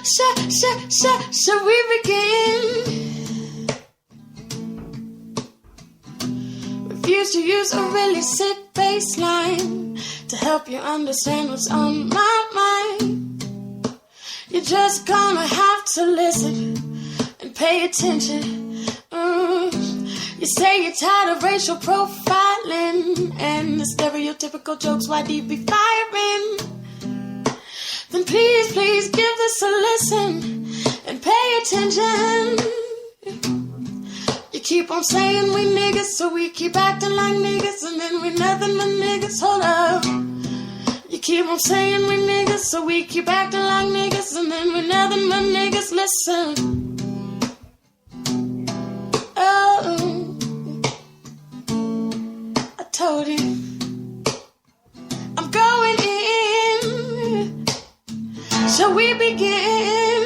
shall we begin? Refuse to use a really sick baseline to help you understand what's on my mind. You're just gonna have to listen and pay attention. You say you're tired of racial profiling and the stereotypical jokes YD be firing. Then please, please give this a listen and pay attention. You keep on saying we niggas, so we keep acting like niggas, and then we nothing but niggas. Hold up. You keep on saying we niggas, so we keep acting like niggas, and then we nothing but niggas. Listen. Oh, I told you I'm going in. Shall we begin?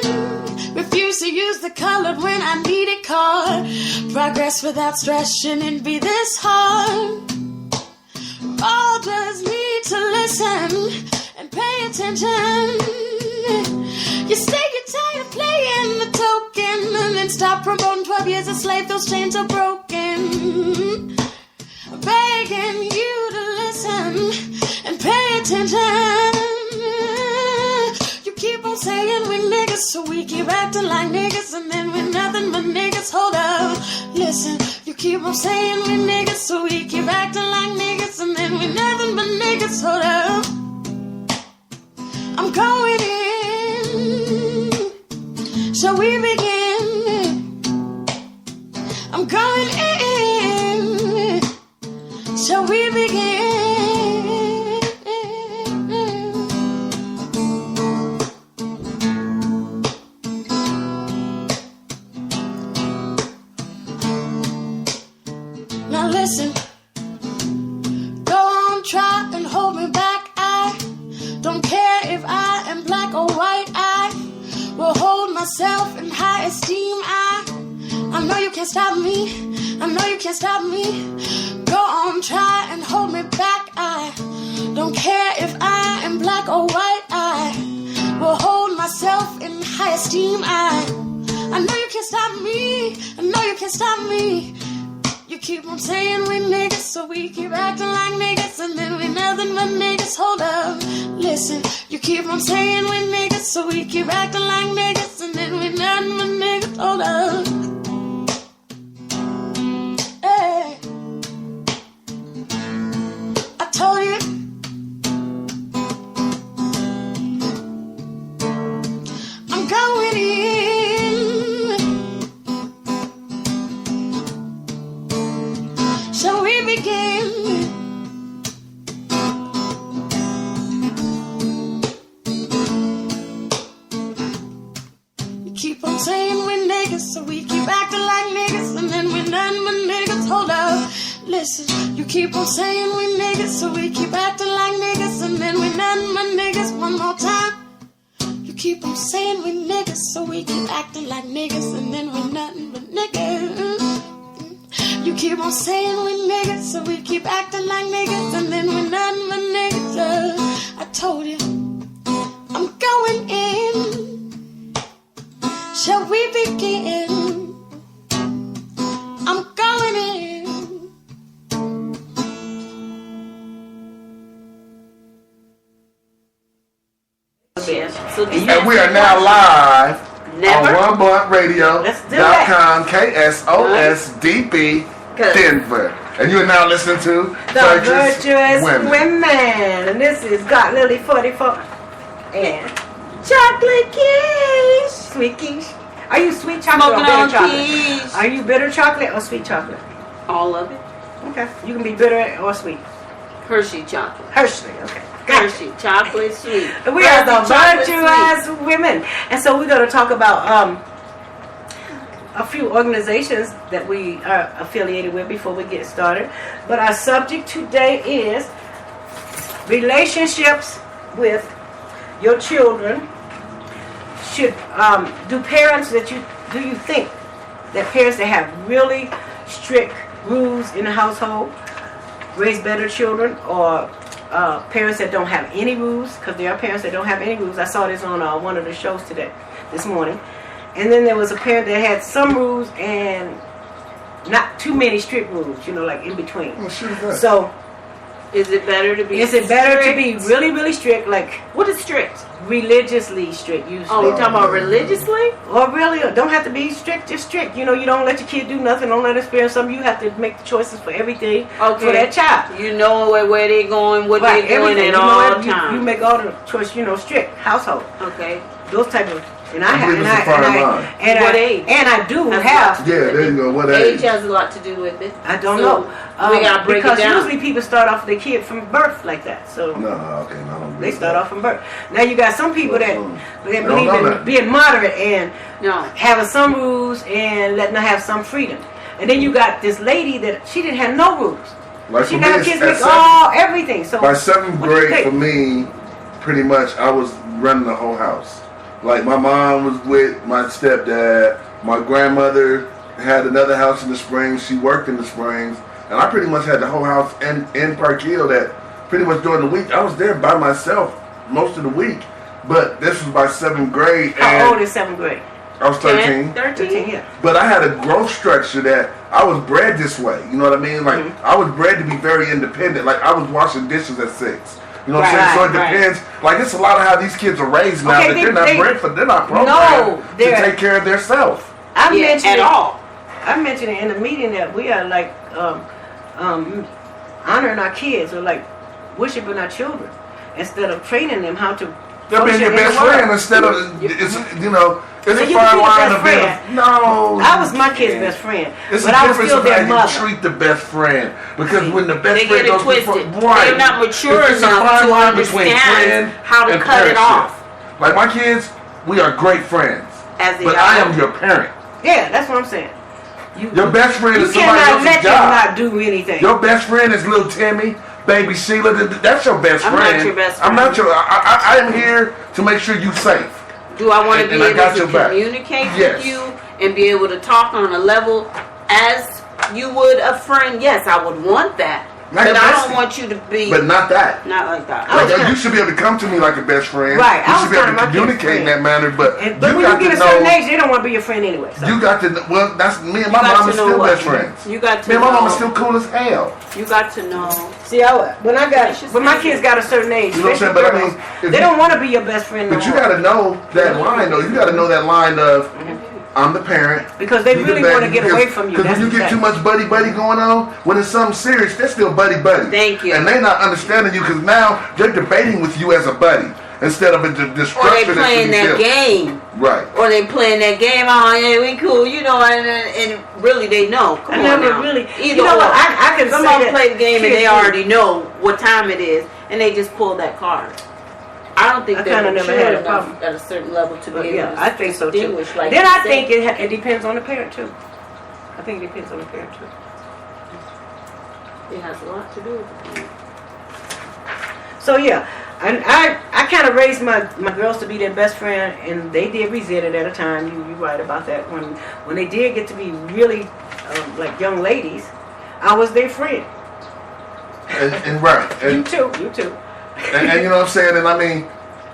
Refuse to use the colored when I need it card. Progress without stress shouldn't be this hard. All just need to listen and pay attention. You say you're tired of playing the token, and then stop promoting 12 years a slave. Those chains are broken. Begging you to listen and pay attention. You keep on saying we niggas, so we keep acting like niggas, and then we're nothing but niggas. Hold up, listen. You keep on saying we niggas, so we keep acting like niggas, and then we're nothing but niggas. Hold up, I'm going in. Shall we begin? I'm going in. Shall we begin? Now listen, go on, try and hold me back. I don't care if I am black or white. I will hold myself in high esteem. I know you can't stop me. I know you can't stop me. Go on, try and hold me back. I don't care if I am black or white. I will hold myself in high esteem. I know you can't stop me. I know you can't stop me. You keep on saying we niggas, so we keep acting like niggas, and then we nothing but niggas. Hold up, listen. You keep on saying we niggas, so we keep acting like niggas, and then we nothing but niggas. Hold up. Hey, I told you. I'm going in. Shall we begin? You keep on saying we niggas, so we keep acting like niggas, and then we're nothing but niggas. Hold up, listen. You keep on saying we niggas, so we keep acting like niggas, and then we're nothing but niggas. One more time. You keep on saying we niggas, so we keep acting like niggas, and then we're nothing but niggas. You keep on saying we niggas, so we keep acting like niggas, and then we're nothing but niggas. I told you, I'm going in. Shall we begin? I'm going in. And we are now live on OneBluntRadio.com, KSOSDP, Denver. And you are now listening to The Virtuous Women. And this is Got Lily 44 and Chocolate Quiche. Sweet quiche. Are you sweet chocolate or bitter chocolate? Quiche. Are you bitter chocolate or sweet chocolate? All of it. Okay. You can be bitter or sweet. Hershey chocolate. Hershey, okay. Hershey chocolate sweet. We are the Virtuous Women. And so we're going to talk about a few organizations that we are affiliated with before we get started. But our subject today is relationships with your children. Do you think that parents that have really strict rules in the household raise better children, or parents that don't have any rules, because there are parents that don't have any rules. I saw this on one of the shows this morning. And then there was a parent that had some rules and not too many strict rules, like in between. Well, sure is that. So, is it better to be really, really strict? Like, what is strict? Religiously strict, usually. Oh, you're talking about religiously? Or really, don't have to be strict, just strict. You don't let your kid do nothing, don't let them experience something. You have to make the choices for everything for that child. You know where they're going, what they're doing at all times. You make all the choices, strict household. Okay. Those type of. And I do have. Yeah, there you go. What age has a lot to do with it. I don't know. We gotta break it down. Because usually people start off their kid from birth like that. So they start off from birth. Now you got some people that believe in being moderate and having some rules and letting her have some freedom. And then you got this lady that she didn't have no rules. Like she let her kids make everything. So by 7th grade for me, pretty much I was running the whole house. Like my mom was with my stepdad. My grandmother had another house in the Springs. She worked in the Springs. And I pretty much had the whole house in Park Hill that pretty much during the week. I was there by myself most of the week. But this was by 7th grade. How old is 7th grade? I was 13. 13, yeah. But I had a growth structure that I was bred this way. You know what I mean? Like I was bred to be very independent. Like I was washing dishes at 6. You know what I'm saying? So it depends. Like it's a lot of how these kids are raised now. That they're not programmed to take care of themselves. I mentioned it in the meeting that we are like honoring our kids or like worshiping our children instead of training them how to. They're being your best friend instead of it's a fine line of being. No, I was my kid's best friend, it's but a I was difference still of their how mother. you treat the best friend because when the best they friend get it goes twisted. Right, they're not mature it's enough a fine to line between understand friend how to and cut it off. Like my kids, we are great friends, but I am your parent. Yeah, that's what I'm saying. Your best friend is somebody else's job. You cannot let them not do anything. Your best friend is little Timmy, baby Sheila. That's your best friend. I'm not your best friend. I'm not your. I am here to make sure you're safe. Do I want to be able to communicate with you and be able to talk on a level as you would a friend? Yes, I would want that. But I don't want you to be. But not that. Not like that. You should be able to come to me like a best friend. Right. You should be able to communicate in that manner. But when you get a certain age, they don't want to be your friend anyway. So. You got to. Well, that's me and my mom are still best friends. You got to. Me and my mom are still cool as hell. You got to know. See, when my kids got a certain age, you know what I'm saying? But I mean, they don't want to be your best friend. But you got to know that line, though. You got to know that line of. I'm the parent. Because they really want to get away from you. Because when you get too much buddy-buddy going on, when it's something serious, they're still buddy-buddy. Thank you. And they're not understanding you because now they're debating with you as a buddy instead of a destruction. Or they playing that game. Right. Or they playing that game, oh yeah, we cool, and really they know. Come on now. Really. Either you know what, I can someone play the game and they already know what time it is and they just pull that card. I don't think they're mature enough at a certain level to be able to I think so too. Like then I think it depends on the parent too. I think it depends on the parent too. It has a lot to do with the parent. So yeah, and I kind of raised my girls to be their best friend, and they did resent it at a time. You're right about that. When they did get to be really like young ladies, I was their friend. And right. And you too. And you know what I'm saying? And I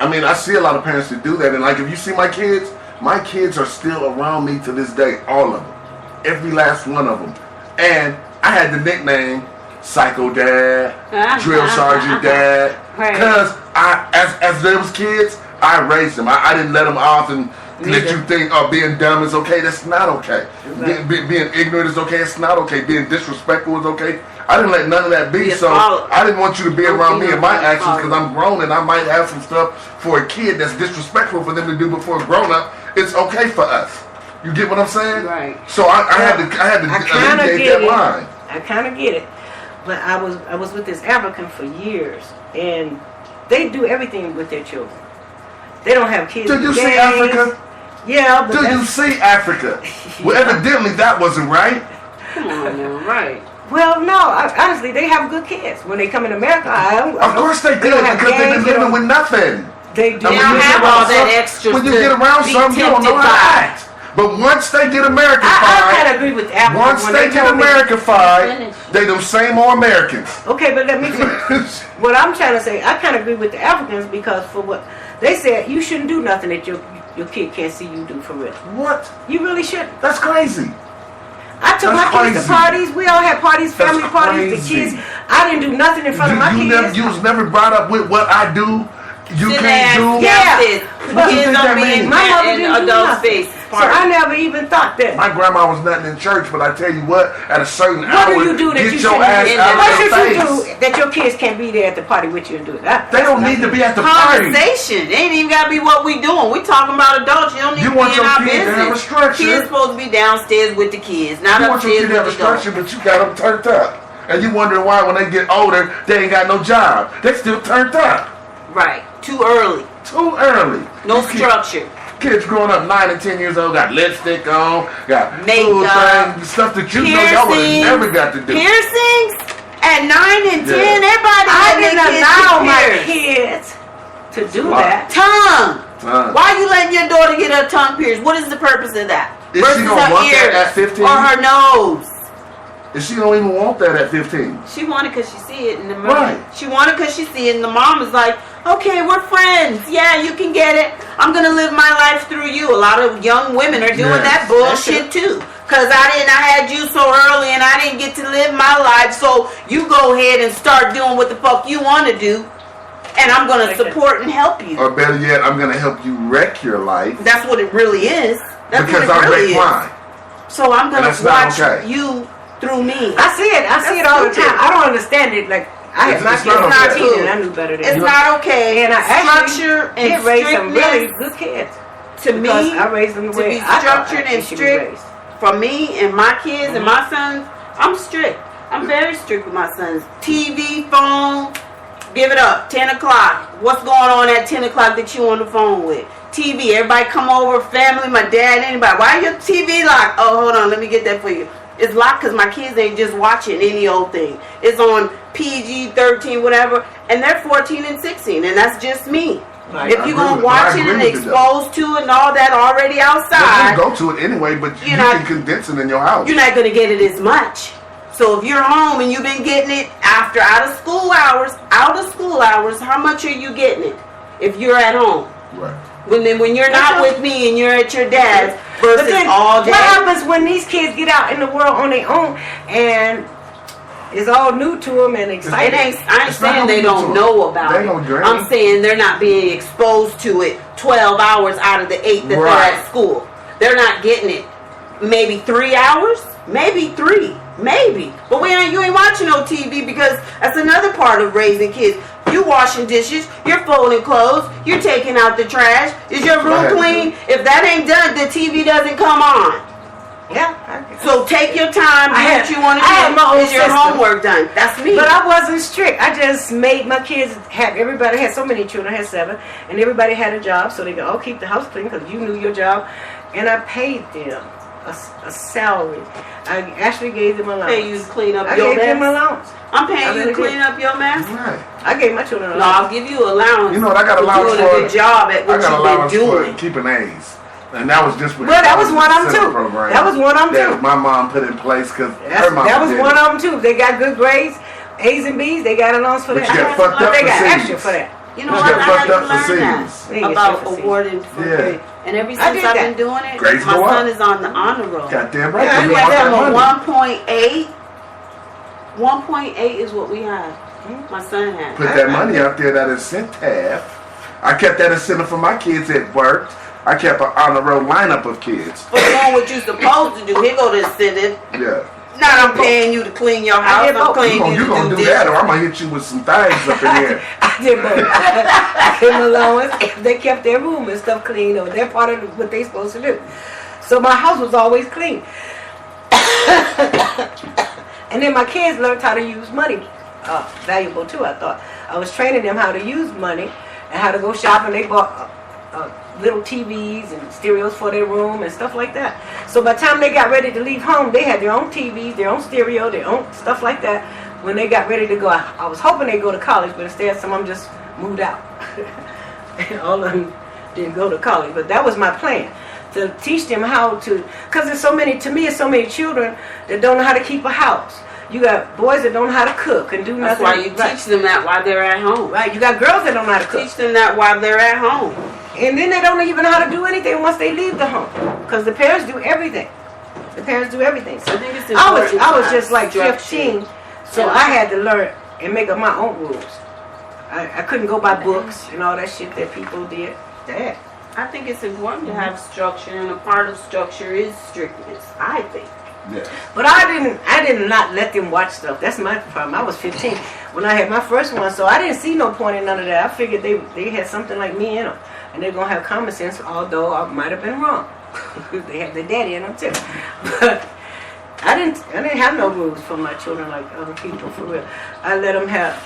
mean, I see a lot of parents that do that. And like, if you see my kids are still around me to this day. All of them, every last one of them. And I had the nickname Psycho Dad, Drill Sergeant Dad, because as those kids, I raised them. I didn't let them off and let you think, being dumb is okay. That's not okay. Exactly. Being ignorant is okay. It's not okay. Being disrespectful is okay. I didn't let none of that be, so I didn't want you to be around me and my actions because I'm grown and I might have some stuff for a kid that's disrespectful for them to do before a grown up. It's okay for us. You get what I'm saying? Right. So I had to alleviate that line. I kind of get it, but I was with this African for years, and they do everything with their children. They don't have kids. Did you see Africa? Yeah, but you see Africa? Well, evidently that wasn't right. Come on now, right? Well, no. Honestly, they have good kids. When they come in America, of course they do because they've been living with nothing. They do. They don't have all that extra. When you get around something, you don't know how to act. But once they get American-fied, I kind of agree with Apple. Once they get American-fied, they them same old Americans. Okay, but let me finish. What I'm trying to say, I kind of agree with the Africans because for what they said, you shouldn't do nothing that your kid can't see you do for real. What? You really shouldn't. That's crazy. I took my kids to parties. We all had parties, family parties. The kids. I didn't do nothing in front of my kids. You was never brought up with what I do. You can't do. Yeah. Kids don't be in adult space. So I never even thought that. My grandma was nothing in church, but I tell you what, at a certain hour, what do you do that get you your ass out what of should their you face. do that your kids can't be there at the party with you and do it? They don't need to be at the party. Conversation. It ain't even got to be what we doing. We talking about adults. You don't need to be in our business. To have a structure. Kids supposed to be downstairs with the kids, not upstairs with the adults. You want your kid to have a structure, but you got them turned up. And you wondering why when they get older, they ain't got no job. They still turned up. Right. Too early. Too early. No structure. Kids growing up 9 and 10 years old got lipstick on, got makeup, stuff that you know y'all would have never got to do. Piercings at 9 and 10. Everybody. I didn't allow my kids to do that. Tongue. Why are you letting your daughter get her tongue pierced? What is the purpose of that? Is she gonna want that at 15? Or her nose? And she don't even want that at 15. She wanted because she see it in the movie. Right. She wanted because she see it, and the mom is like, okay, we're friends. Yeah, you can get it. I'm going to live my life through you. A lot of young women are doing that bullshit too. Because I had you so early and I didn't get to live my life. So you go ahead and start doing what the fuck you want to do. And I'm going to support and help you. Or better yet, I'm going to help you wreck your life. That's what it really is. That's because what it really I wreck mine. So I'm going to watch you through me. I see it. I see it all the time. I don't understand it. Like I had my kids 19 and I knew better than it's not okay. And I structure and raised some really good kids. To me, I raised them the way to be structured and strict. For me and my kids and my sons, I'm strict. I'm very strict with my sons. TV, phone, give it up. 10 o'clock. What's going on at 10 o'clock that you on the phone with? TV. Everybody come over. Family, my dad, anybody. Why your TV locked? Oh, hold on. Let me get that for you. It's locked because my kids ain't just watching any old thing. It's on PG, 13, whatever, and they're 14 and 16, and that's just me. If you're going to watch it and exposed to it and all that already outside. You go to it anyway, but you can condense it in your house. You're not going to get it as much. So if you're home and you've been getting it after out of school hours, how much are you getting it if you're at home? Right. When you're not with me and you're at your dad's versus then, all day. What happens when these kids get out in the world on their own and it's all new to them and exciting? I ain't saying they don't know about it. I'm saying they're not being exposed to it 12 hours out of the 8 that they're at school. They're not getting it. Maybe 3 hours? Maybe 3. Maybe. But you ain't watching no TV because that's another part of raising kids. You washing dishes, you're folding clothes, you're taking out the trash. Is your room clean? If that ain't done, the TV doesn't come on. Yeah. So take your time, do what you want to do. Is your homework done? That's me. But I wasn't strict. I just made my kids everybody had so many children, I had 7, and everybody had a job, so they could all keep the house clean because you knew your job. And I paid them a salary. I actually gave them allowance. Pay you to clean up your mess? I gave them allowance. I'm paying you to clean up your mess? Right. I gave my children allowance. No, I'll give you allowance. You know what I got allowance for? Doing a good job at what you've been doing. For keeping A's. And that was just well, that was one of them too. That was one of them too. My mom put in place because her mom. That was one of them too. They got good grades, A's and B's. They got allowance for that. But you got fucked up they for got C's. extra for that. You know what? I had to learn that about awarding for grades. And ever since I've been doing it, grades my son is on the honor roll. Goddamn right. We have a 1.8. 1.8 is what we have. My son has. Put that money out there, that incentive. I kept that incentive for my kids at work. I kept an honor roll lineup of kids. For doing what you're supposed to do. Here go the incentive. Yeah. Not I'm paying you to clean your house. I'm paying you to do this. That, or I'm gonna hit you with some things up in here. I did both. I gave them allowance. They kept their room and stuff clean, or they're part of what they're supposed to do. So my house was always clean. And then my kids learned how to use money. Valuable too, I thought. I was training them how to use money and how to go shopping. They bought little TVs and stereos for their room and stuff like that. So by the time they got ready to leave home, they had their own TVs, their own stereo, their own stuff like that. When they got ready to go, I was hoping they'd go to college, but instead some of them just moved out. All of them didn't go to college, but that was my plan. to teach them how to, because there's so many, to me, it's so many children that don't know how to keep a house. You got boys that don't know how to cook and do nothing. That's why you teach them that while they're at home. Right, you got girls that don't know how to cook. Teach them that while they're at home. And then they don't even know how to do anything once they leave the home. Because the parents do everything. The parents do everything. So I think it's important. I was just like structure. 15, so I had to learn and make up my own rules. I couldn't go by books and all that shit that people did. That. I think it's important to have structure, and a part of structure is strictness, I think. Yeah. But I did not let them watch stuff. That's my problem. I was 15 when I had my first one, so I didn't see no point in none of that. I figured they had something like me in them, and they're gonna have common sense, although I might have been wrong. They had their daddy in them too. But I didn't have no rules for my children like other people, for real. I let them have,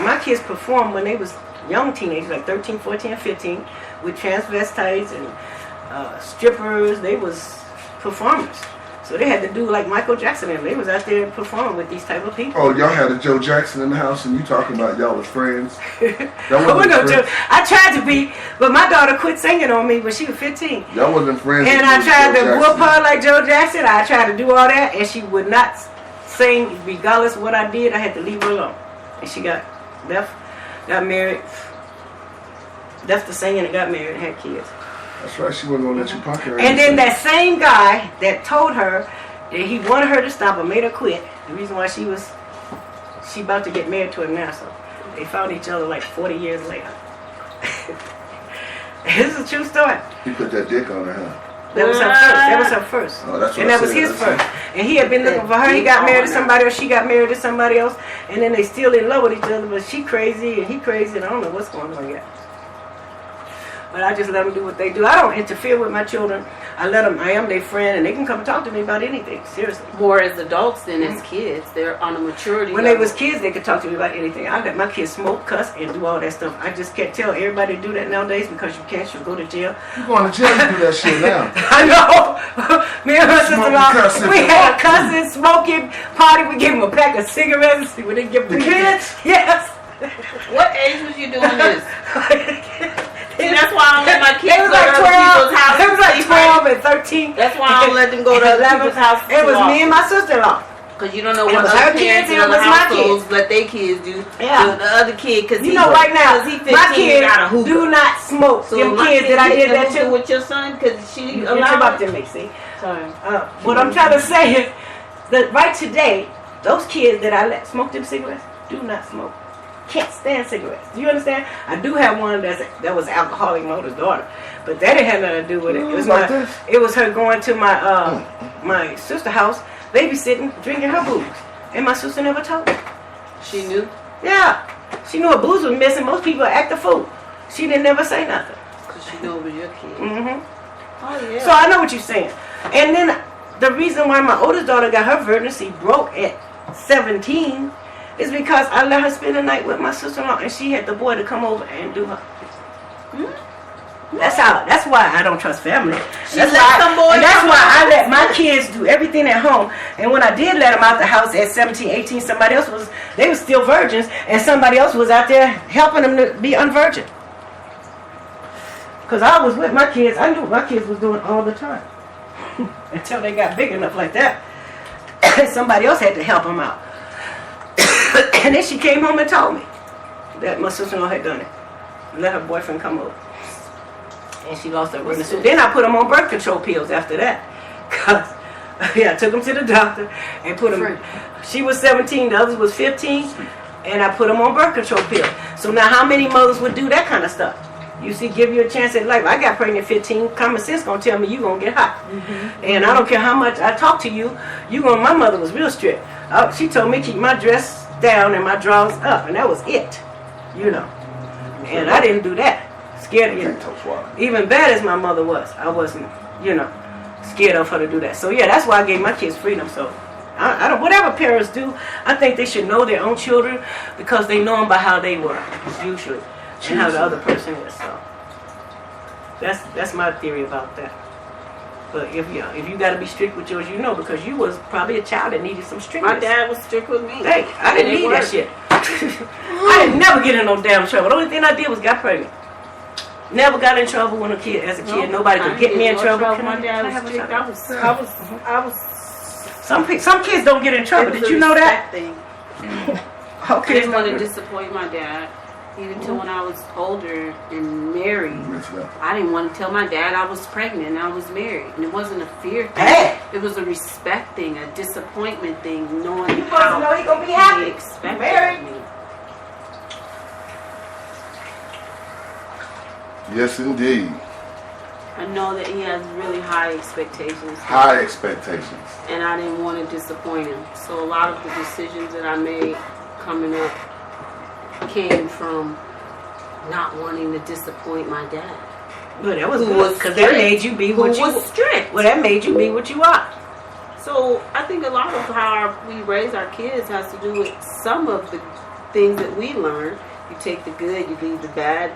my kids performed when they was young teenagers, like 13, 14, and 15, with transvestites and strippers. They was performers. So they had to do like Michael Jackson, and they was out there performing with these type of people. Oh, y'all had a Joe Jackson in the house, and you talking about y'all was friends? I tried to be, but my daughter quit singing on me when she was 15. Y'all wasn't friends. And I tried to whoop her like Joe Jackson. I tried to do all that, and she would not sing regardless of what I did. I had to leave her alone. And she got married, left the singing and got married and had kids. That's right, she wasn't going to let you punk her. And then that same guy that told her that he wanted her to stop or made her quit, the reason why she about to get married to him now, so they found each other like 40 years later. This is a true story. He put that dick on her, huh? That was her first. That was her first. Oh, that's what and that was his first. And he had been looking for her. He got married to somebody else. She got married to somebody else. And then they still in love with each other. But she crazy and he crazy. And I don't know what's going on yet. But I just let them do what they do. I don't interfere with my children. I am their friend, and they can come and talk to me about anything. Seriously. More as adults than as kids. They're on a maturity When level. they was kids, they could talk to me about anything. I let my kids smoke, cuss, and do all that stuff. I just can't tell everybody to do that nowadays because you can't. You'll go to jail. You going to jail to do that shit now? I know. Me and my sister-in-law, we had a cussing, smoking party. We gave them a pack of cigarettes. We didn't give them the kids? Yes. What age was you doing this? See, that's why I don't let my kids It was go like to other people's houses. It was like 12 and 13. That's why I don't let them go to other people's houses. It was me and my sister-in-law. Because you don't know It what was other her kids parents in and it other was my households kids. let their kids do. Yeah. The other kid, because You know, right now, he 15, my he got a kids hookah. do not smoke. So Them my kids that I did get that the hookah to. with your son because she You allowed interrupted me, see? Sorry. What I'm trying to say is that right today, those kids that I let smoke them cigarettes do not smoke. Can't stand cigarettes. Do you understand? I do have one that was alcoholic mother's daughter, but that didn't have nothing to do with it. It was her going to my my sister's house, babysitting, drinking her booze, and my sister never told me. She knew? Yeah, she knew her booze was missing. Most people act a fool. She didn't never say nothing. Because she knew it was your kid. Mm-hmm. Oh, yeah. So I know what you're saying. And then the reason why my oldest daughter got her virginity broke at 17 is because I let her spend the night with my sister-in-law, and she had the boy to come over and do her. That's why I don't trust family. That's why I let my kids do everything at home. And when I did let them out the house at 17, 18, somebody else they were still virgins, and somebody else was out there helping them to be unvirgin. Because I was with my kids. I knew what my kids was doing all the time. Until they got big enough like that. Somebody else had to help them out. And then she came home and told me that my sister-in-law had done it. Let her boyfriend come over. And she lost her virginity. So then I put them on birth control pills after that. Because, I took them to the doctor and put them. She was 17, the others was 15. And I put them on birth control pills. So now how many mothers would do that kind of stuff? You see, give you a chance at life. I got pregnant at 15. Common sense gonna tell me you gonna get hot. And I don't care how much I talk to you. My mother was real strict. She told me keep my dress down and my drawers up, and that was it. And I didn't do that. Scared of it. Even bad as my mother was, I wasn't, scared of her to do that. So yeah, that's why I gave my kids freedom. So I don't. Whatever parents do, I think they should know their own children because they know them by how they were usually. And how the other person is. So that's my theory about that. But if you got to be strict with yours, because you was probably a child that needed some strictness. My dad was strict with me. Hey, I didn't need that shit. I didn't never get in no damn trouble. The only thing I did was got pregnant. Never got in trouble when as a kid. Nobody could get me in trouble. My dad was strict. I was. Some kids don't get in trouble. Did you know that? Thing. Okay. I didn't want to disappoint my dad. Even until when I was older and married, I didn't want to tell my dad I was pregnant and I was married. And it wasn't a fear thing. It was a respect thing, a disappointment thing, knowing how he gonna be happy. He expected me. Yes, indeed. I know that he has really high expectations. High expectations. And I didn't want to disappoint him. So a lot of the decisions that I made coming up came from not wanting to disappoint my dad. Well, that was good, because that made you be what you was strict. Well, that made you be what you are. So I think a lot of how we raise our kids has to do with some of the things that we learn. You take the good, you leave the bad.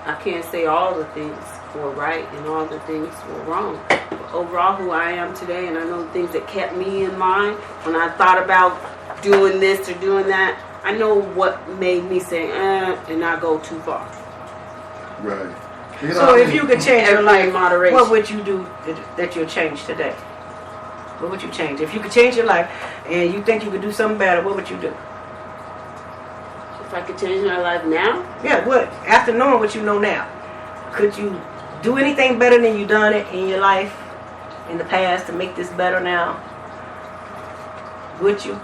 I can't say all the things were right and all the things were wrong. But overall, who I am today, and I know the things that kept me in mind when I thought about doing this or doing that, I know what made me say, and not go too far. Right. So if you could change your life, moderation, what would you do that you'll change today? What would you change? If you could change your life and you think you could do something better, what would you do? If I could change my life now? Yeah, what? After knowing what you know now, could you do anything better than you done it in your life in the past to make this better now? Would you?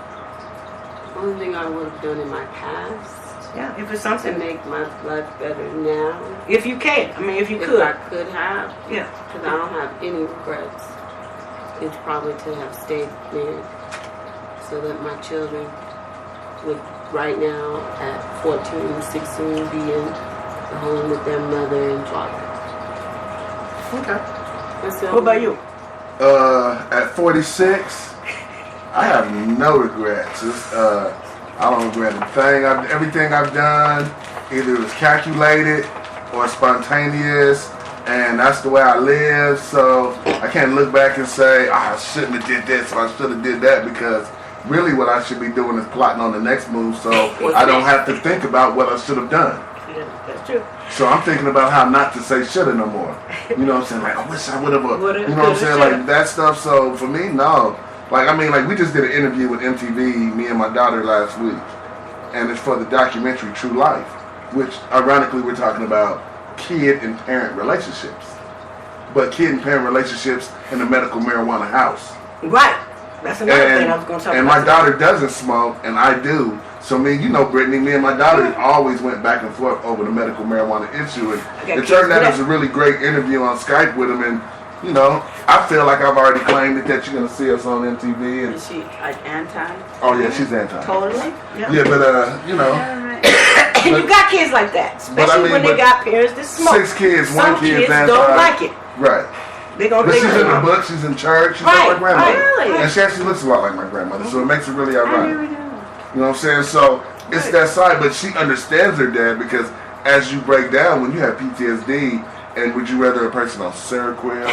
Only thing I would have done in my past. Yeah, if it's something to make my life better now. If you can, I mean, if you could. If I could have. Yeah. Because I don't have any regrets. It's probably to have stayed married, so that my children would, right now at 14, 16, be in the home with their mother and father. Okay. What about you? At 46. I have no regrets. I don't regret a thing. Everything I've done, either it was calculated or spontaneous, and that's the way I live. So I can't look back and say, I shouldn't have did this or I should have did that, because really what I should be doing is plotting on the next move, so I don't have to think about what I should have done. Yeah, that's true. So I'm thinking about how not to say shoulda no more. You know what I'm saying? Like, I wish I would have. You know what I'm saying? Like that stuff. So for me, no. Like, I mean, like, we just did an interview with MTV, me and my daughter, last week. And it's for the documentary True Life, which, ironically, we're talking about kid and parent relationships. But kid and parent relationships in the medical marijuana house. Right. That's another thing I was going to talk about. And my daughter doesn't smoke, and I do. So, you know, Brittany, me and my daughter always went back and forth over the medical marijuana issue. And it turned out it was a really great interview on Skype with him. And, you know, I feel like I've already claimed it that you're going to see us on MTV. And is she, like, anti? Oh, yeah, she's anti. Totally. Yeah, but, you know. And you got kids like that, especially when they got parents that smoke. 6 kids, Some 1 kid kids anti. don't like it. Right. But she's in the book, she's in church, she's like my grandmother. Really? And she actually looks a lot like my grandmother, so it makes it really ironic. You know what I'm saying? So it's that side, but she understands her dad, because as you break down, when you have PTSD, and would you rather a person on Seroquel,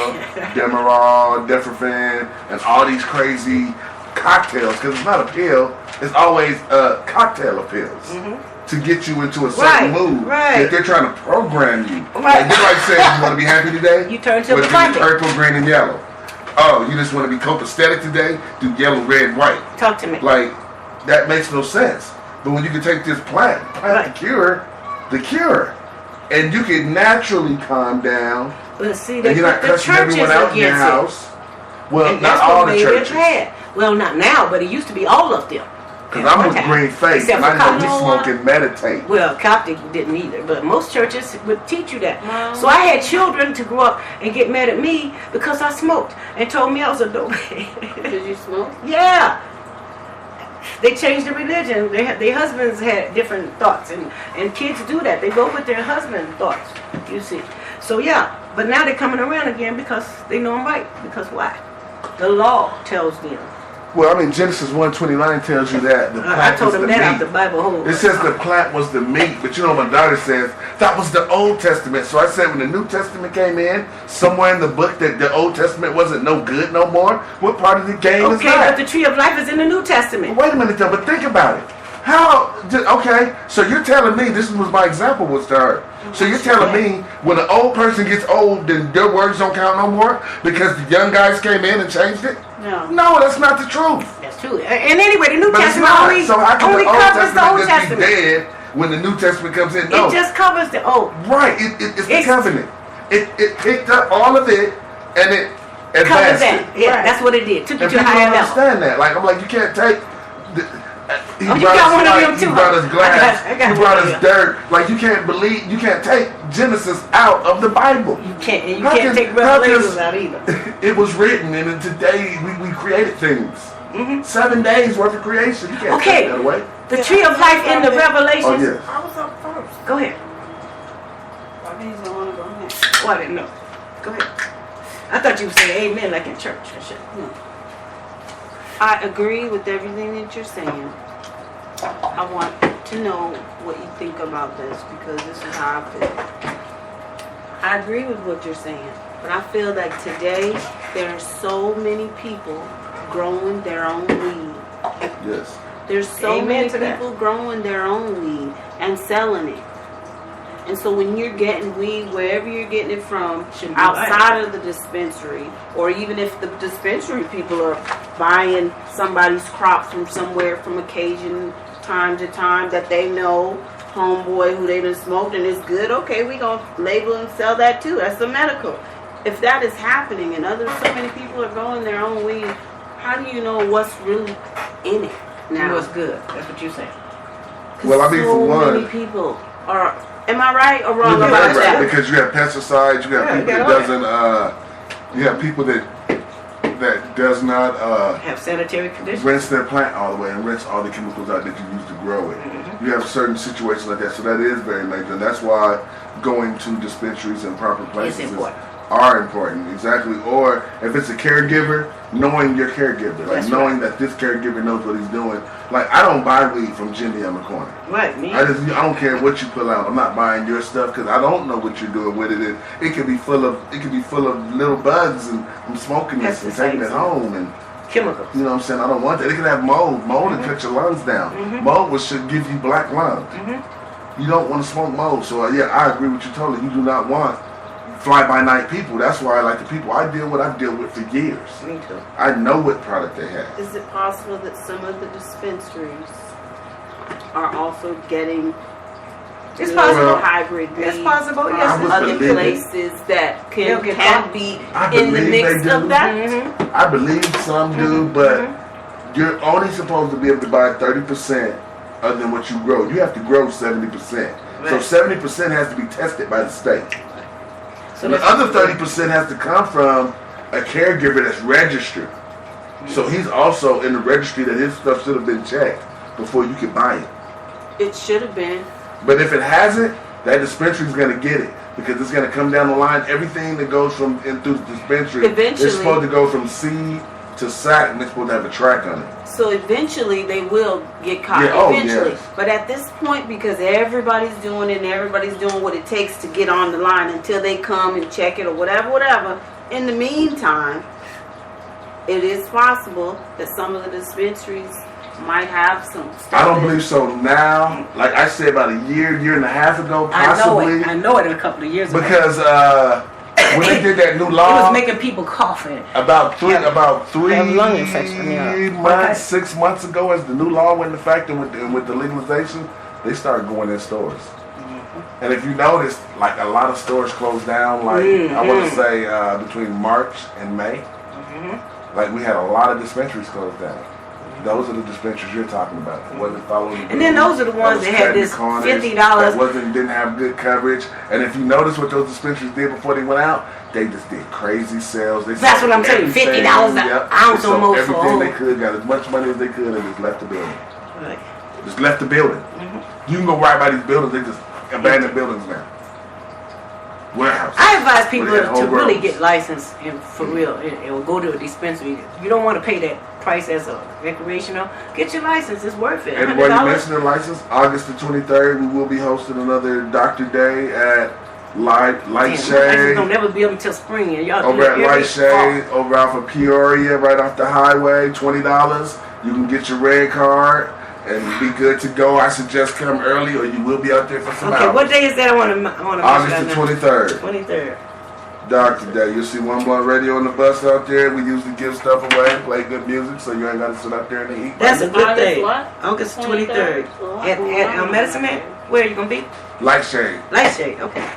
Demerol, Defrafen, and all these crazy cocktails, because it's not a pill, it's always a cocktail of pills. To get you into a certain mood that they're trying to program you. Like, they're like saying, you want to be happy today? You turn to the purple, green, and yellow. Oh, you just want to be copacetic today? Do yellow, red, white. Talk to me. Like, that makes no sense. But when you can take this plant the cure, and you can naturally calm down, but see, and you're not cussing everyone out in your house. Well, and not all the churches. Well, not now, but it used to be all of them. Because I'm with Green Faith, and I know we smoke and meditate. Well, Coptic didn't either, but most churches would teach you that. So I had children to grow up and get mad at me because I smoked and told me I was a dope. Did you smoke? Yeah. They changed the religion. Their husbands had different thoughts, and kids do that. They go with their husband's thoughts, you see. So yeah, but now they're coming around again because they know I'm right. Because why? The law tells them. Well, I mean, Genesis 1:29 tells you that the plant I told them that out the Bible. It says the plant was the meat, but you know, my daughter says that was the Old Testament. So I said, when the New Testament came in, somewhere in the book that the Old Testament wasn't no good no more. What part of the game is that? Okay, but the tree of life is in the New Testament. Well, wait a minute though, but think about it. How? Okay, so you're telling me, this was my example was to her. So you're telling me when an old person gets old, then their words don't count no more because the young guys came in and changed it? No, that's not the truth. That's true. And anyway, the New But it's Testament not. only So how can the Old covers the Old Testament just be Testament. dead when the New Testament comes in? No. It just covers the Old. Right. It's the covenant. It picked up all of it and it advanced it. Yeah, Right. that's what it did. Took you And to a people higher don't level. understand that. Like, I'm like, you can't take. He you got one of them he too, brought huh? us glass. I got He brought one of us them. dirt. Like, you can't take Genesis out of the Bible. You can't. And you How can't can- take how can- Revelations out either. It was written, and in today we created things. 7 days worth of creation. You can't take that away. The tree of life in the Revelations. Oh yes. I was up first. Go ahead. He's the one to go ahead. Oh, I didn't know. Go ahead. I thought you were saying amen like in church and shit. I agree with everything that you're saying. I want to know what you think about this because this is how I feel. I agree with what you're saying, but I feel like today there are so many people growing their own weed. Yes. There's so Amen many to that. people growing their own weed and selling it. And so when you're getting weed, wherever you're getting it from, Shouldn't be outside of the dispensary, or even if the dispensary people are buying somebody's crops from somewhere from occasion, time to time, that they know, homeboy who they done smoked and it's good, okay, we gonna label and sell that too. That's the medical. If that is happening and so many people are growing their own weed, how do you know what's really in it now? What's good? That's what you're saying. Well, I mean, so for one, many people are. Am I right or wrong you're about right, that? because you have pesticides, you have Yeah, people you that got all doesn't, you have people that does not Have sanitary conditions. rinse their plant all the way and rinse all the chemicals out that you use to grow it. You have certain situations like that, so that is very major, and that's why going to dispensaries and proper places important. are important. Exactly. Or if it's a caregiver, knowing your caregiver, like That's knowing that this caregiver knows what he's doing. Like, I don't buy weed from Jimmy on the corner. Right, me. I don't care what you pull out. I'm not buying your stuff because I don't know what you're doing with it. It could be full of little bugs, and I'm smoking this and taking it home, and Chemicals. you know what I'm saying. I don't want that. It could have mold. Mold will cut your lungs down. Mold should give you black lungs. You don't want to smoke mold. So yeah, I agree with you totally. You do not want fly-by-night people. That's why, like, the people I deal with for years. Me too. I know what product they have. Is it possible that some of the dispensaries are also getting It's possible. hybrid weed It's possible, from yes. I would other believe it. places that They'll get can caught. be I in the believe mix they do. of that? I believe some do, but you're only supposed to be able to buy 30% other than what you grow. You have to grow 70%. So Right. 70% has to be tested by the state. So The that's other 30% has to come from a caregiver that's registered. So he's also in the registry that his stuff should have been checked before you can buy it. It should have been. But if it hasn't, that dispensary is going to get it because it's going to come down the line. Everything that goes from in through the dispensary Eventually. is supposed to go from seed to sack, and it's supposed to have a track on it. So eventually they will get caught. Yeah, oh, eventually. yes. But at this point, because everybody's doing it and everybody's doing what it takes to get on the line until they come and check it or whatever. In the meantime, it is possible that some of the dispensaries might have some stuff. I don't believe so now. Like I said, about a year and a half ago, possibly. I know it a couple of years ago. Because when they did that new It law, was making people coughing. about three Have lung infection, yeah. months, Okay. 6 months ago, as the new law went into effect and with the legalization, they started going in stores. And if you notice, like a lot of stores closed down. Like I want to say between March and May, like we had a lot of dispensaries closed down. Those are the dispensaries you're talking about. That wasn't following the And then rules, those are the ones was that had cutting this the corners, $50. that didn't have good coverage. And if you notice what those dispensaries did before they went out, they just did crazy sales. They That's sold what I'm saying, everything. $50 an Yep. ounce They sold almost for everything all. they could, got as much money as they could, and just left the building. Right. Just left the building. You can go right by these buildings. They just abandoned buildings now. Warehouse. I advise people Where they had to really homegrowns. get licensed and for real and go to a dispensary. You don't want to pay that price as a recreational. Get your license. It's worth it. And when you $100. mentioned the license, August the 23rd, we will be hosting another Doctor Day at Light License Shade. don't never be up until spring. And y'all Over do it at every Light Shade, fall. over off of Peoria, right off the highway, $20. You can get your red card, and be good to go. I suggest come early, or you will be out there for some hours. Okay, what day is that? I want to August the 23rd. 23rd. Doctor Day. You'll see One Blunt Radio on the bus out there. We usually give stuff away and play good music, so you ain't got to sit out there and eat. That's a good thing. What? August 23rd. At Medicine Man? Where are you going to be? Light Shade. Light Shade, okay.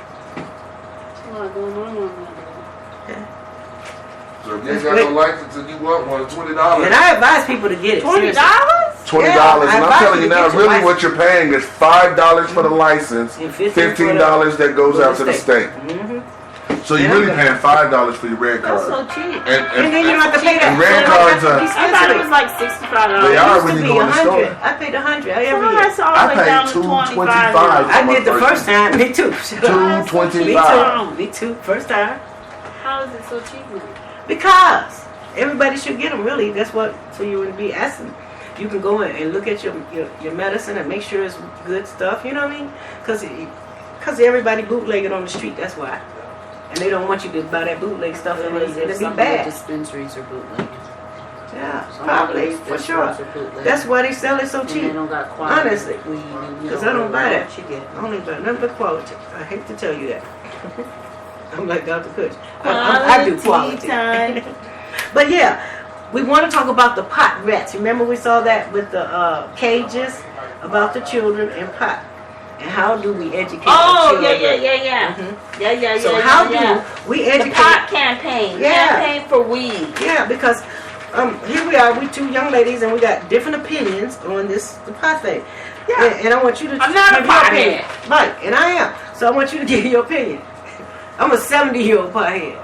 So if you ain't got no license and you want one, $20. And I advise people to get it. $20? $20, Yeah, and I'm telling you now, really what you're paying is $5 for the license, And $15 that goes out to the state. Mm-hmm. So you're really paying $5 for your red card. That's so cheap. And then you don't have to pay that. And red cards are. I thought it was like $65. They are when you go in the store. I paid $100 every So year. that's all the way down to $25. I did the first time. Me too. $2.25. Me too. First time. How is it so cheap now? Because everybody should get them. Really, that's what. So you would be asking. You can go in and look at your medicine and make sure it's good stuff. You know what I mean? Because everybody bootlegging on the street. That's why. And they don't want you to buy that bootleg stuff and it'll be bad. Dispensaries are bootleg. Yeah, probably, for sure. That's why they sell it so cheap. They don't got quality. Honestly. Because I don't buy that. I don't even buy nothing but quality. I hate to tell you that. I'm like Dr. Kush. I do quality. But yeah, we want to talk about the pot rats. Remember we saw that with the cages about the children and pot. And how do we educate our children? Yeah. Mm-hmm. Yeah. So how do we educate? The pot campaign. Yeah. Campaign for weed. Yeah, because here we are, we two young ladies, and we got different opinions on the pot thing. Yeah. And I want you to I'm not a pothead. Right, and I am. So I want you to give your opinion. I'm a 70-year-old pothead.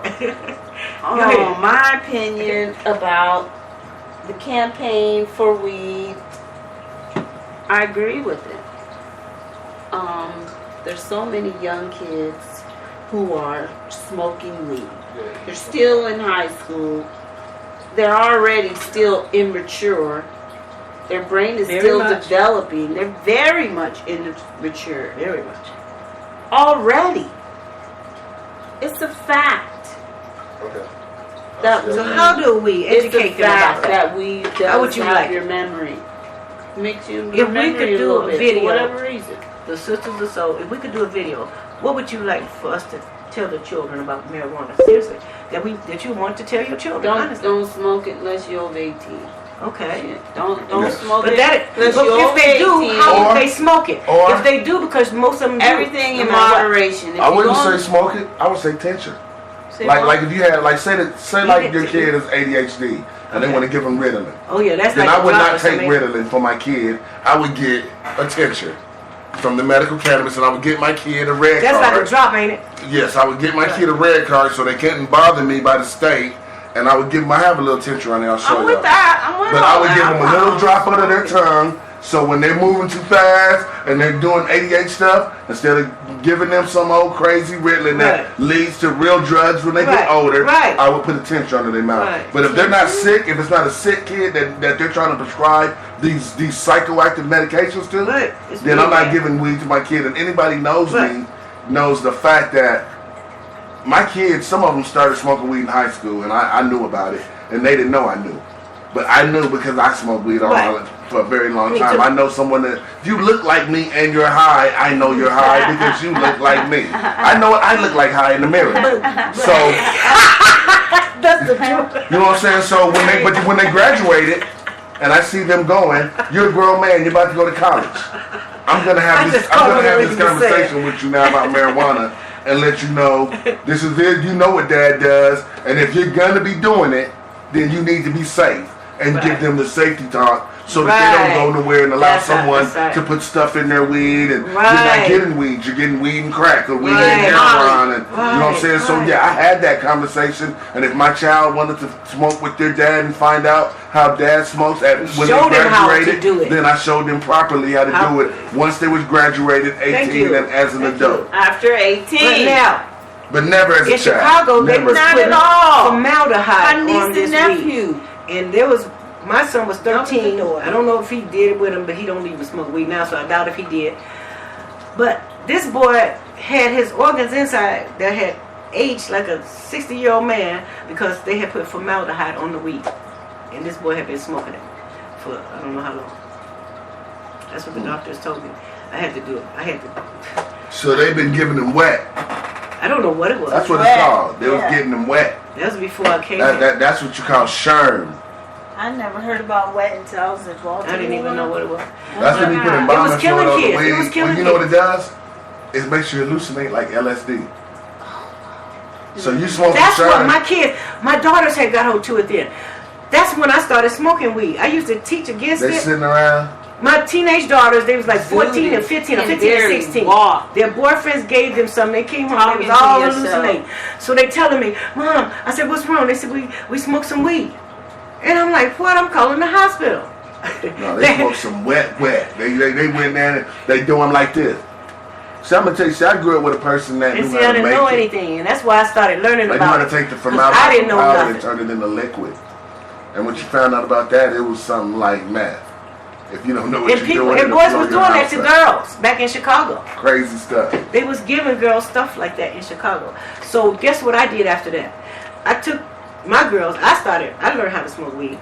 Oh, my opinion about the campaign for weed, I agree with it. There's so many young kids who are smoking weed. They're still in high school. They're already still immature. Their brain is still developing. They're very much immature. Very much. Already. It's a fact. Okay. So how do we educate them about that weed How would you like your memory? Makes you if we could do a video, for whatever reason. The Sisters of Soul, if we could do a video, what would you like for us to tell the children about marijuana? Seriously, that you want to tell your children. Don't smoke it unless you're over 18. Okay. Don't smoke but it. If they do, how would they smoke it? Or if they do, because most of them do. Everything in moderation. I wouldn't say smoke it. I would say tincture. Like if you had say like your kid is ADHD and they want to give them Ritalin. Oh yeah, that's then like I would not take Ritalin for my kid. I would get a tincture from the medical cannabis, and I would get my kid a red card. That's like a drop, ain't it? Yes, I would get my kid a red card so they couldn't bother me by the state, and I would give them. I have a little tincture on there. I'll show you. I'm with that. But I would give them a little drop under their tongue. So when they're moving too fast and they're doing 88 stuff, instead of giving them some old crazy Ritalin that leads to real drugs when they get older, I would put a tincture under their mouth. But if they're not sick, if it's not a sick kid that they're trying to prescribe these psychoactive medications to, then I'm not giving weed to my kid. And anybody knows me knows the fact that my kids, some of them started smoking weed in high school, and I knew about it, and they didn't know I knew. But I knew because I smoked weed for a very long time. I know someone that, if you look like me and you're high, I know you're high because you look like me. I know what I look like high in the mirror. So, that's the truth. You know what I'm saying? So when they graduated, and I see them going, you're a grown man, you're about to go to college. I'm gonna have this conversation with you now about marijuana and let you know this is it. You know what Dad does, and if you're gonna be doing it, then you need to be safe and give them the safety talk so that they don't go nowhere and allow someone to put stuff in their weed, and you're not getting weed, you're getting weed and crack or weed and heroin, and you know what I'm saying? So yeah, I had that conversation, and if my child wanted to smoke with their dad and find out how dad smokes when they graduated, then I showed them properly how to do it once they was graduated, 18 and as an adult. After 18. But never as a child. In Chicago, they was putting formaldehyde on this weed. And there was, my son was 13. I don't know if he did it with him, but he don't even smoke weed now, so I doubt if he did. But this boy had his organs inside that had aged like a 60-year-old man because they had put formaldehyde on the weed. And this boy had been smoking it for I don't know how long. That's what the doctors told me. I had to do it. I had to. So they've been giving them wet. I don't know what it was. That's what it's called. They was getting them wet. That was before I came. That's what you call sherm. I never heard about wet until I was in Baltimore. I didn't even know what it was. That's when you put embalming fluid on the It was weed. killing You know what it does? It makes you hallucinate like LSD. So you smoke That's sherm. what my daughters had got hold to it then. That's when I started smoking weed. I used to teach against They it. sitting around. My teenage daughters, they was like 14 and 15 or 15 and 16. Their boyfriends gave them some. They came home, they was all hallucinating. So they telling me, Mom, I said, what's wrong? They said, we smoked some weed. And I'm like, what? I'm calling the hospital. No, they smoked some wet. They went there and they do them like this. See, I'm going to tell you, I grew up with a person that and knew see, how I to didn't make know it. anything. And that's why I started learning They knew about how it. to take the I formaldehyde didn't know powder nothing. and turn it into liquid. And when you found out about that, it was something like meth. If you don't know what And you're people doing, and it'll boys blow was your doing that house to up. girls back in Chicago. Crazy stuff. They was giving girls stuff like that in Chicago. So guess what I did after that? I took my girls. I learned how to smoke weed.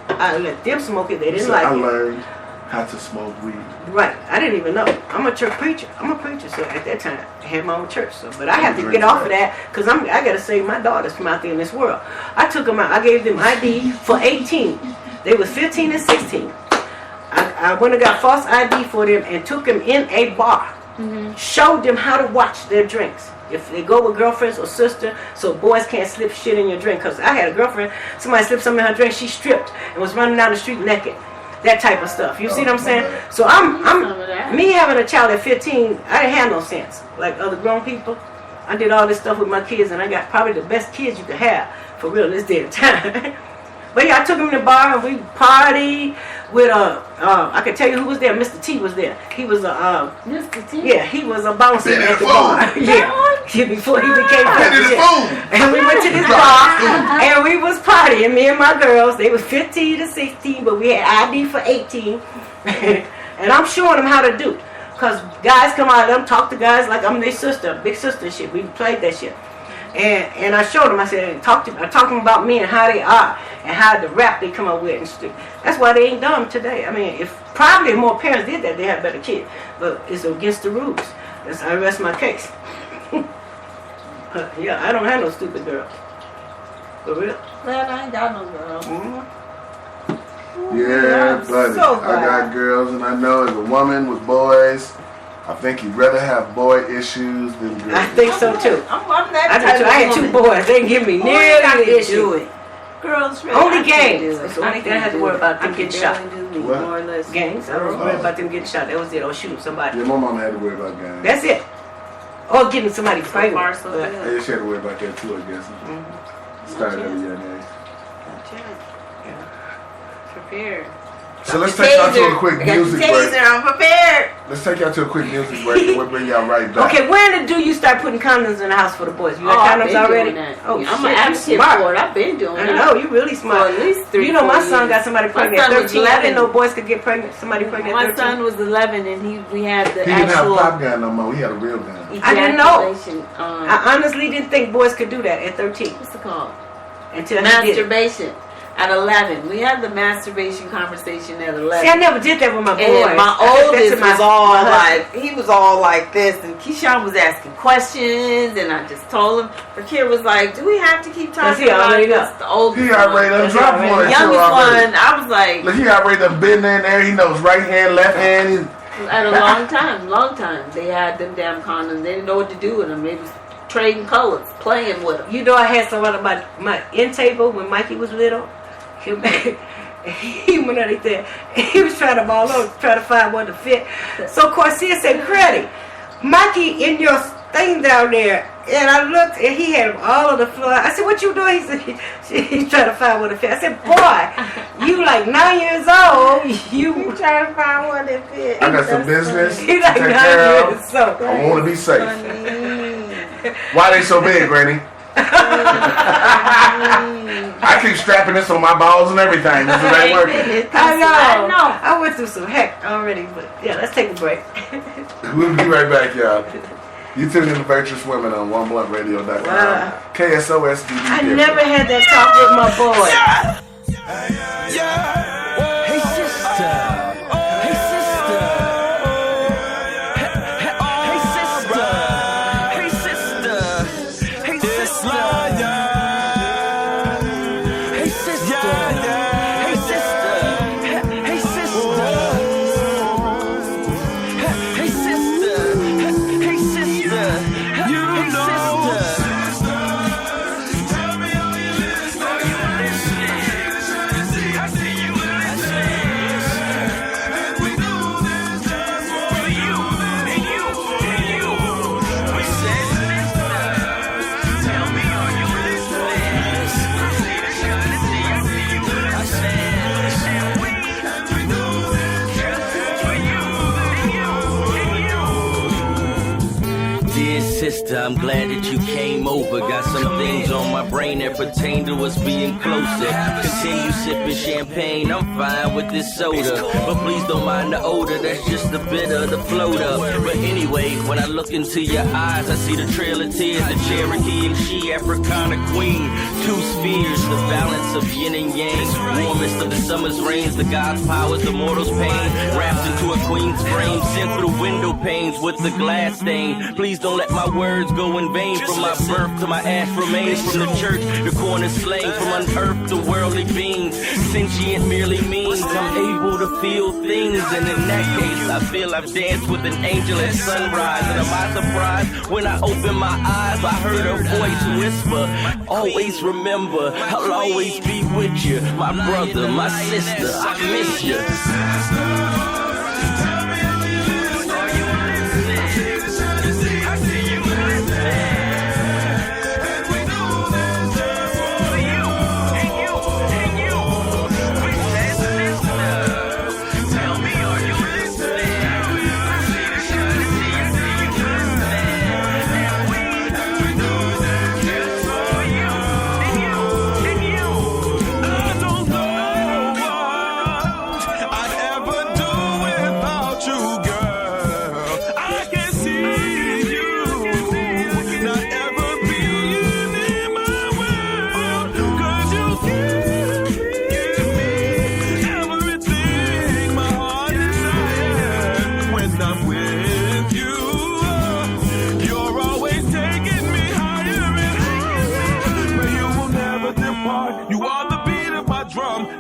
I let them smoke it. They didn't like I it. learned how to smoke weed. Right. I didn't even know. I'm a church preacher. I'm a preacher. So at that time, I had my own church. So, but I have to get off of that because I got to save my daughters from out there in this world. I took them out. I gave them ID for 18. They were 15 and 16. I went and got false ID for them and took them in a bar. Showed them how to watch their drinks. If they go with girlfriends or sister, so boys can't slip shit in your drink. Because I had a girlfriend, somebody slipped something in her drink, she stripped and was running down the street naked. That type of stuff. You see what I'm saying? So I'm me having a child at 15, I didn't have no sense. Like other grown people, I did all this stuff with my kids and I got probably the best kids you could have for real this day of time. But yeah, I took him to the bar and we partied with I can tell you who was there. Mr. T was there. He was a Mr. T? Yeah, he was a bouncer at the bar. Yeah, before he became president. And we went to this bar and we was partying. Me and my girls, they was 15 to 16, but we had ID for 18. And I'm showing them how to do. Cause guys come out of them, talk to guys like I'm their sister, big sister shit. We played that shit. And I showed them, I said, I talking about me and how they are and how the rap they come up with and stuff. That's why they ain't dumb today. I mean, if probably more parents did that, they had better kids. But it's against the rules. I rest my case. Yeah, I don't have no stupid girls. For real. Glad I ain't got no girl. Yeah, buddy. So I got girls, and I know as a woman with boys, I think you'd rather have boy issues than girl I think so too. I'm that I type do too. of I had two woman. boys. They didn't give me nearly the issue. Girls, really, Only I can't games. do it. That's the only thing I had to worry about them getting shot. What? More or less. Gangs. I was worried about them getting shot. That was it. Or shooting somebody. Yeah, my mom had to worry about gangs. That's it. Or getting somebody pregnant. far, so But- good. Yeah, she had to worry about that too, I guess. Started at a young age. Prepared. So let's take y'all to a quick music break. I'm prepared. Let's take y'all to a quick music break and we'll bring y'all right back. Okay, when do you start putting condoms in the house for the boys? You got I've condoms been already? doing that. Oh, I'm shit, an you advocate smart. for it. I've been doing I it. know, you really smart. For at least 3, You know, my 4 son years. got somebody My pregnant at son was 13. I didn't 11. know boys could get pregnant. Somebody pregnant My at 13. son was 11 and we had the He didn't have a actual pop gun no more. He had a real gun. I didn't know. ejaculation, I honestly didn't think boys could do that at 13. what's it called? Until he did it. Masturbation. At 11. We had the masturbation conversation at 11. See, I never did that with my boys. And my I did that oldest to my- was all my husband. like, he was all like this, and Keyshawn was asking questions, and I just told him. The kid was like, "Do we have to keep talking he about already this?" know. The oldest He already done one. dropped one or The two youngest already. one, I was like, Look, he already done been in there. He knows right hand, left hand. at a long time. They had them damn condoms. They didn't know what to do with them. They was trading colors, playing with them. You know, I had someone on my end table when Mikey was little. He went underneath there. He was trying to ball over, trying to find one to fit. So Corsia said, "Credit, Mikey in your thing down there." And I looked, and he had them all on the floor. I said, "What you doing?" He said, "He's trying to find one to fit." I said, "Boy, you like 9 years old. You trying to find one that fit. I got some business to He's like take 9 care years of. so. I want to be safe. Why they so big, Granny? I keep strapping this on my balls and everything. This ain't working. I know. I went through some heck already, but yeah, let's take a break. We'll be right back, y'all. You tuned in to Virtuous Women on OneBluntRadio.com. Wow. KSOSDB. I never had that talk with my boy. Hey sister, Victor, I'm glad that you came over. Got some things on my brain that pertain to us being closer. Continue sipping champagne, I'm fine with this soda. But please don't mind the odor, that's just the bitter, the floater. But anyway, when I look into your eyes, I see the trail of tears, the Cherokee and she, Africana queen. Two spheres, the balance of yin and yang. Warmest of the summer's rains, the God's powers, the mortal's pain. Wrapped into a queen's frame, sent through window panes with the glass stain. Please don't let my words go in vain. From my birth to my ash remains. From the church, the corner slang. From unearthed to worldly beings. Sentient merely means I'm able to feel things. And in that case, I feel I've danced with an angel at sunrise. And am I surprised when I open my eyes? I heard her voice whisper, always remember, I'll always be with you. My brother, my sister, I miss you.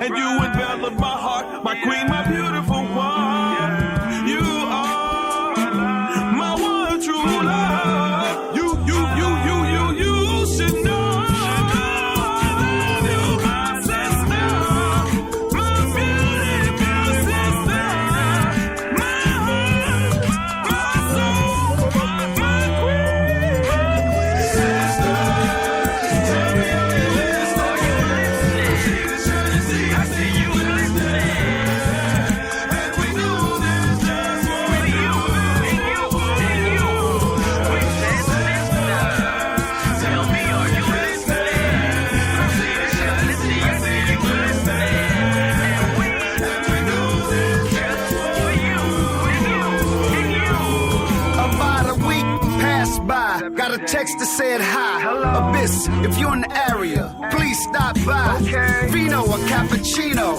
And you envelop my heart, my queen, my beautiful one. You are my one true love. You should know. I love you, my sister, my beautiful sister, my heart, my soul, my queen. Sister, tell me I see you listening, and we do this just for you, and you. We said, sister, tell me, are you listening? I see you listening, and we do this just for you, and you. About a week passed by, got a text that said hi. Hello. Abyss, if you're in the area, please stop by. Okay. Vino or cappuccino,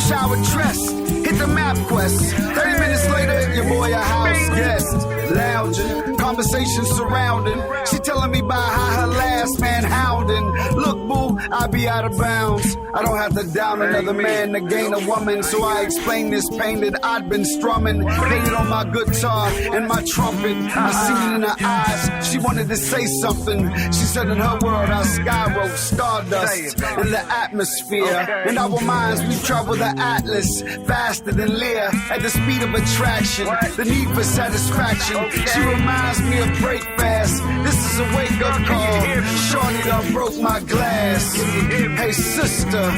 shower dress, hit the map quest. 30 minutes later, your boy a house guest. Lounging, conversation surrounding. She telling me about how her last man hounding. Look, boo, I be out of bounds. I don't have to down another man to gain a woman. So I explain this pain that I'd been strumming. Played it on my guitar and my trumpet. I seen it in her eyes, she wanted to say something. She said in her world our sky wrote stardust in the atmosphere. In our minds we travel the atlas faster than Lear. At the speed of attraction, the need for satisfaction. She reminds me of break fast. This is a wake up call. Shorty done broke my glass. Hey sister,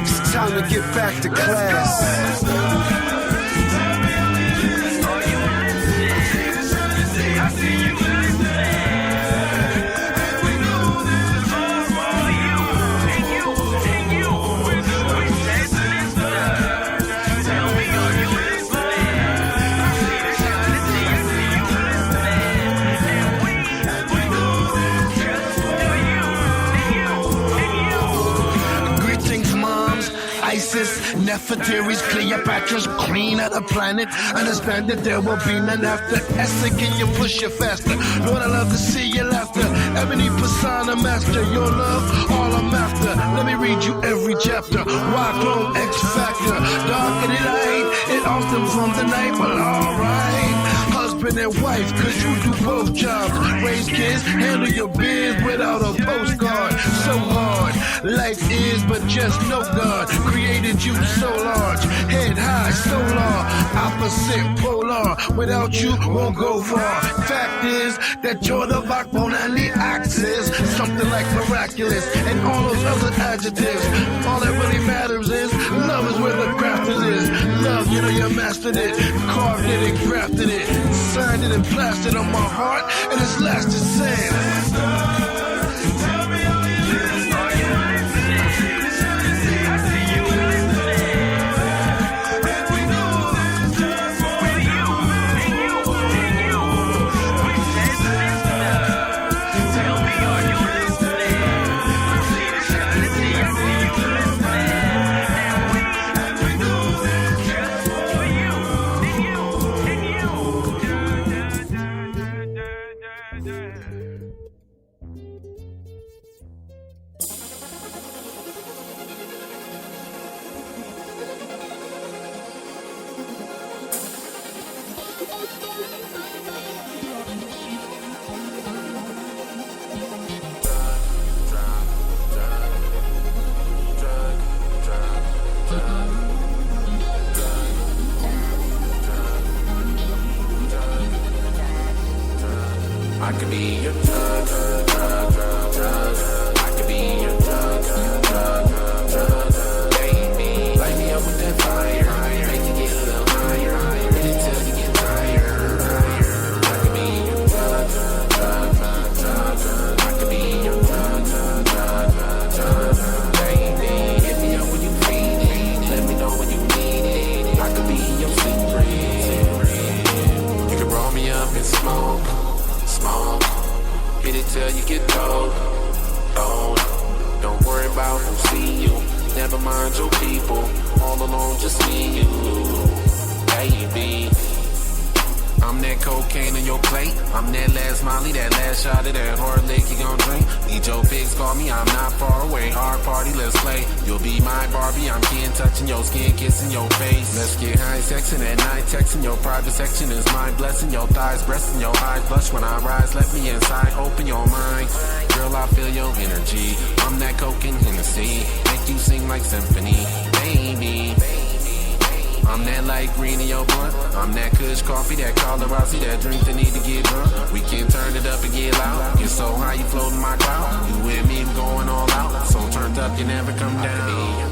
it's time to get back to class. Nefertari's, Cleopatra's, queen of the planet. Understand that there will be none after. Esther, can you push it faster? Lord, I love to see your laughter. Ebony persona master, your love, all I'm after. Let me read you every chapter. Y clone X Factor, darker than light. It often from the night, but alright. Husband and wife, cause you do both jobs. Raise kids, handle your biz without a postcard. So hard, life is but just no God. Created you so large, head high, solar, opposite polar. Without you, won't go far. Fact is that you're the backbone and the axis. Something like miraculous and all those other adjectives. All that really matters is love is where the craft is. Love, you know you mastered it, carved it and crafted it. Signed branded and plastered on my heart, and it's lasted since. I could be your drug, drug, drug, drug, drug. I could be your drug, drug, drug, drug, drug. Baby, light me up with that fire, make you get a little higher, hit it till you get tired. I could be your drug, drug, drug, drug, drug. I could be your drug, drug, drug, drug, drug. Baby, hit me up when you feed it, let me know when you need it. I could be your secret. You can roll me up and smoke. Hit it till you get told. Don't worry about who see you. Never mind your people. All alone, just me and you. Baby, I'm that cocaine in your plate. I'm that last molly, that last shot of that hard lick you gon' drink. Need your pigs, call me, I'm not far away. Hard party, let's play. You'll be my Barbie, I'm kin touching your skin, kissing your face. Let's get high sexing at night, texting. Your private section is my blessing. Your thighs, breasts, and your eyes blush when I rise. Let me inside, open your mind. Girl, I feel your energy. I'm that coke and Hennessy. Make you sing like symphony, baby. I'm that light green in your blunt. I'm that kush coffee, that Colorado, that drink that need to get drunk. We can turn it up and get loud. Get so high you float in my cloud. You and me going all out. So turned up you never come down.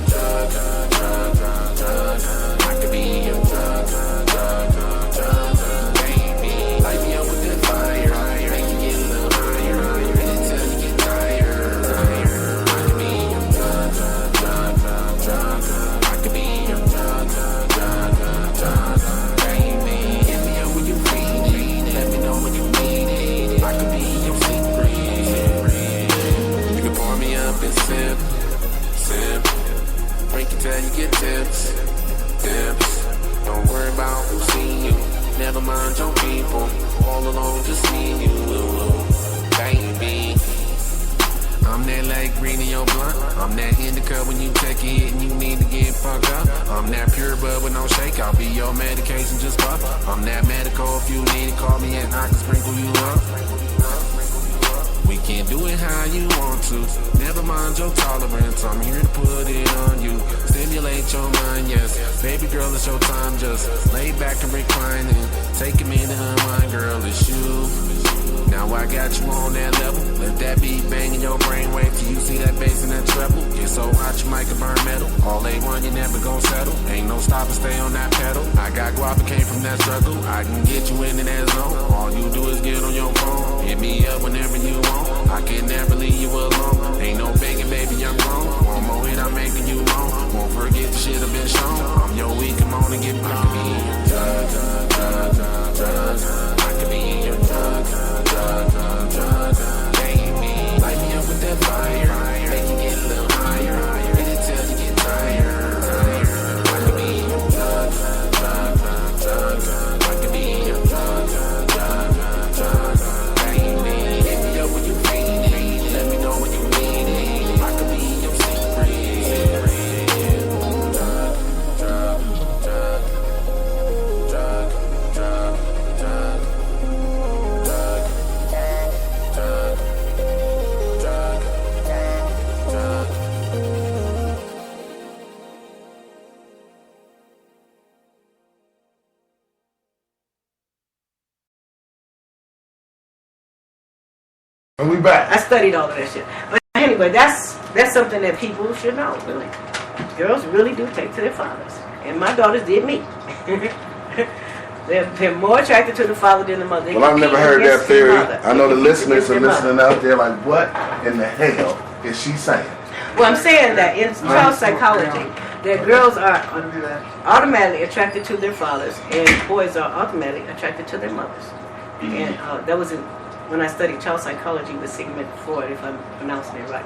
I could be your drug, drug, drug, drug, drug. Baby, light me up with that fire. Make you get a little higher, hit it till you get tired. I could be your drug, drug, drug, drug, drug. I could be your drug, drug, drug, drug, drug. Baby, hit me up when you feed it, let me know when you need it. I could be your secret. You can pour me up and sip, sip. Drink it till you get tips. Don't worry about who see you. Never mind your people. All alone, just me and you. Baby, I'm that light green in your blunt. I'm that indica when you take it and you need to get fucked up. I'm that pure bud with no shake. I'll be your medication, just puff. I'm that medical if you need it. Call me and I can sprinkle you up. We can do it how you want to. Never mind your tolerance. I'm here to put it on you. Stimulate your mind, yes. Baby girl, it's your time. Just lay back and recline and take a minute, my girl, it's you. Now I got you on that level. Let that beat bang in your brainwave till you see that bass and that treble. Get so hot you might could burn metal. All A1, you never gon' settle. Ain't no stopping, stay on that pedal. I got guap and came from that struggle. I can get you into that zone. All you do is get on your phone. Hit me up whenever you want. I can never leave you alone. Ain't no begging, baby, I'm grown. One more hit, I'm making you moan. Won't forget the shit I've been shown. I'm your weak, come on and get blown. I could be your drug, drug, drug, drug, drug. I could be your drug, drug, drug, drug, drug. Baby, light me up with that fire. Make you get a little higher. Hit it till you get tired. I could be your drug, drug, drug, drug, drug. I could be your drug, drug, drug, drug, drug. Baby, hit me up when you feed it. Let me know when you need it. I could be your secret. Drug, drug, drug, drug, drug, drug, drug, drug, drug, drug. And we back. I studied all of that shit. But anyway, that's something that people should know, really. Girls really do take to their fathers. And my daughters did me. They're more attracted to the father than the mother. They Well, I've never compete heard that against the theory. mother. I know the They compete listeners are against their listening mother. out there like, what in the hell is she saying? Well, I'm saying that in child psychology, that girls are automatically attracted to their fathers, and boys are automatically attracted to their mothers. And that was when I studied child psychology with Sigmund Freud, if I'm pronouncing it right.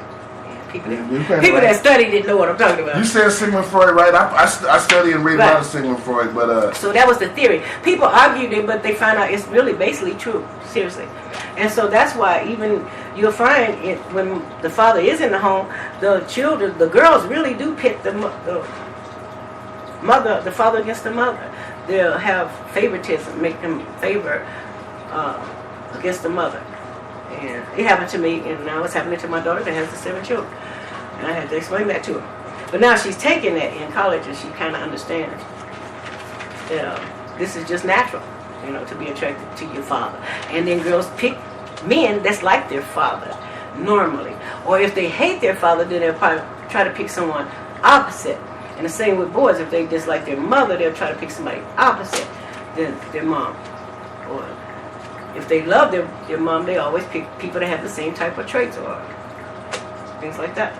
And people that study didn't know what I'm talking about. You said Sigmund Freud, right? I study and read a lot of Sigmund Freud, but So that was the theory. People argued it, but they found out it's really basically true. Seriously. And so that's why even you'll find it when the father is in the home, the children, the girls really do pit the father against the mother. They'll have favoritism, make them favor against the mother. And it happened to me, and now it's happening to my daughter that has the 7 children. And I had to explain that to her. But now she's taking that in college, and she kind of understands that this is just natural, to be attracted to your father. And then girls pick men that's like their father, normally. Or if they hate their father, then they'll probably try to pick someone opposite. And the same with boys. If they dislike their mother, they'll try to pick somebody opposite than their mom. Or if they love their mom, they always pick people that have the same type of traits or things like that.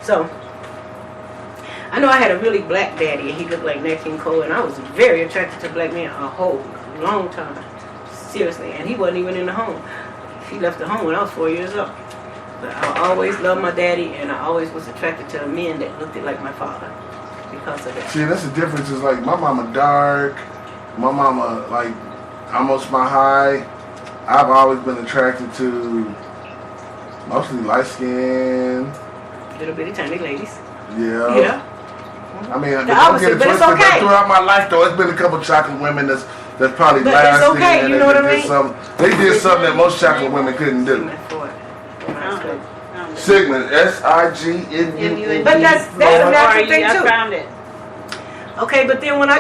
So, I know I had a really black daddy, and he looked like Nat King Cole, and I was very attracted to black men a whole long time. Seriously. And he wasn't even in the home. He left the home when I was 4 years old. But I always loved my daddy, and I always was attracted to men that looked like my father because of that. see, that's the difference. Is like my mama dark, my mama like almost my height. I've always been attracted to mostly light skin. Little bitty tiny ladies. Yeah. I mean, The don't opposite, get it but it's twisted. okay. Throughout my life, though, it's been a couple chocolate women that's probably But lasted. it's okay, and you know what I did mean? They did something that most chocolate women couldn't do. Sigmund, S-I-G-N-U-N-D. But that's a natural thing I too. found it. Okay, but then when I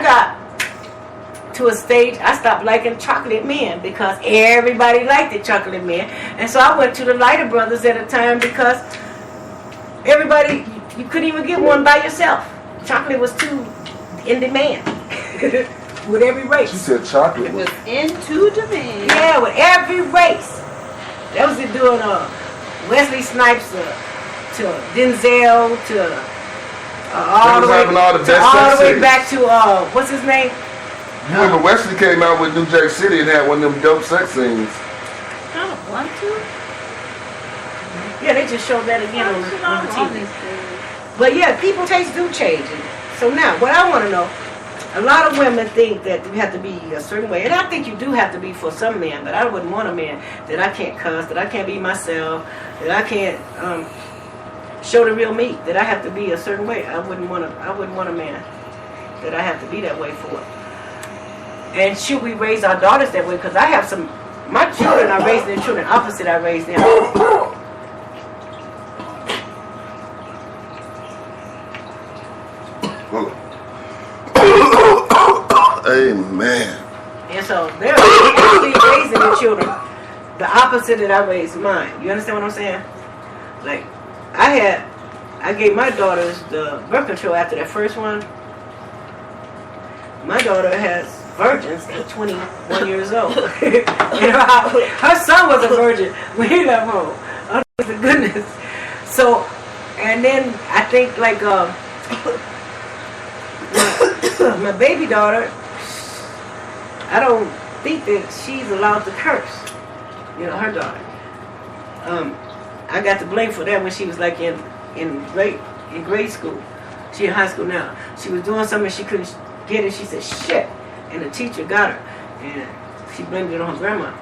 got to a stage, I stopped liking chocolate men because everybody liked the chocolate men, and so I went to the Lighter Brothers at a time because everybody, you couldn't even get one by yourself. Chocolate was too in demand with every race. She said chocolate It was into demand. Yeah, with every race. That was it doing Wesley Snipes to Denzel to all the way back to what's his name? You remember Wesley came out with New Jack City and had one of them dope sex scenes. I don't want to. Yeah, they just showed that again on the TV. But yeah, people taste do change. So now, what I want to know, a lot of women think that you have to be a certain way, and I think you do have to be for some men. But I wouldn't want a man that I can't cuss, that I can't be myself, that I can't show the real me, that I have to be a certain way. I wouldn't want a man that I have to be that way for. And should we raise our daughters that way? Because I have my children are raising their children opposite I raised them. Amen. And so they're actually raising their children the opposite that I raised mine. You understand what I'm saying? Like, I gave my daughters the birth control after that first one. My daughter has virgins at 21 years old. Her son was a virgin when he left home. Oh my goodness. So, and then I think like my baby daughter, I don't think that she's allowed to curse. Her daughter. I got the blame for that when she was like in grade school. She in high school now. She was doing something she couldn't get it. She said shit, and the teacher got her, and she blamed it on her grandma.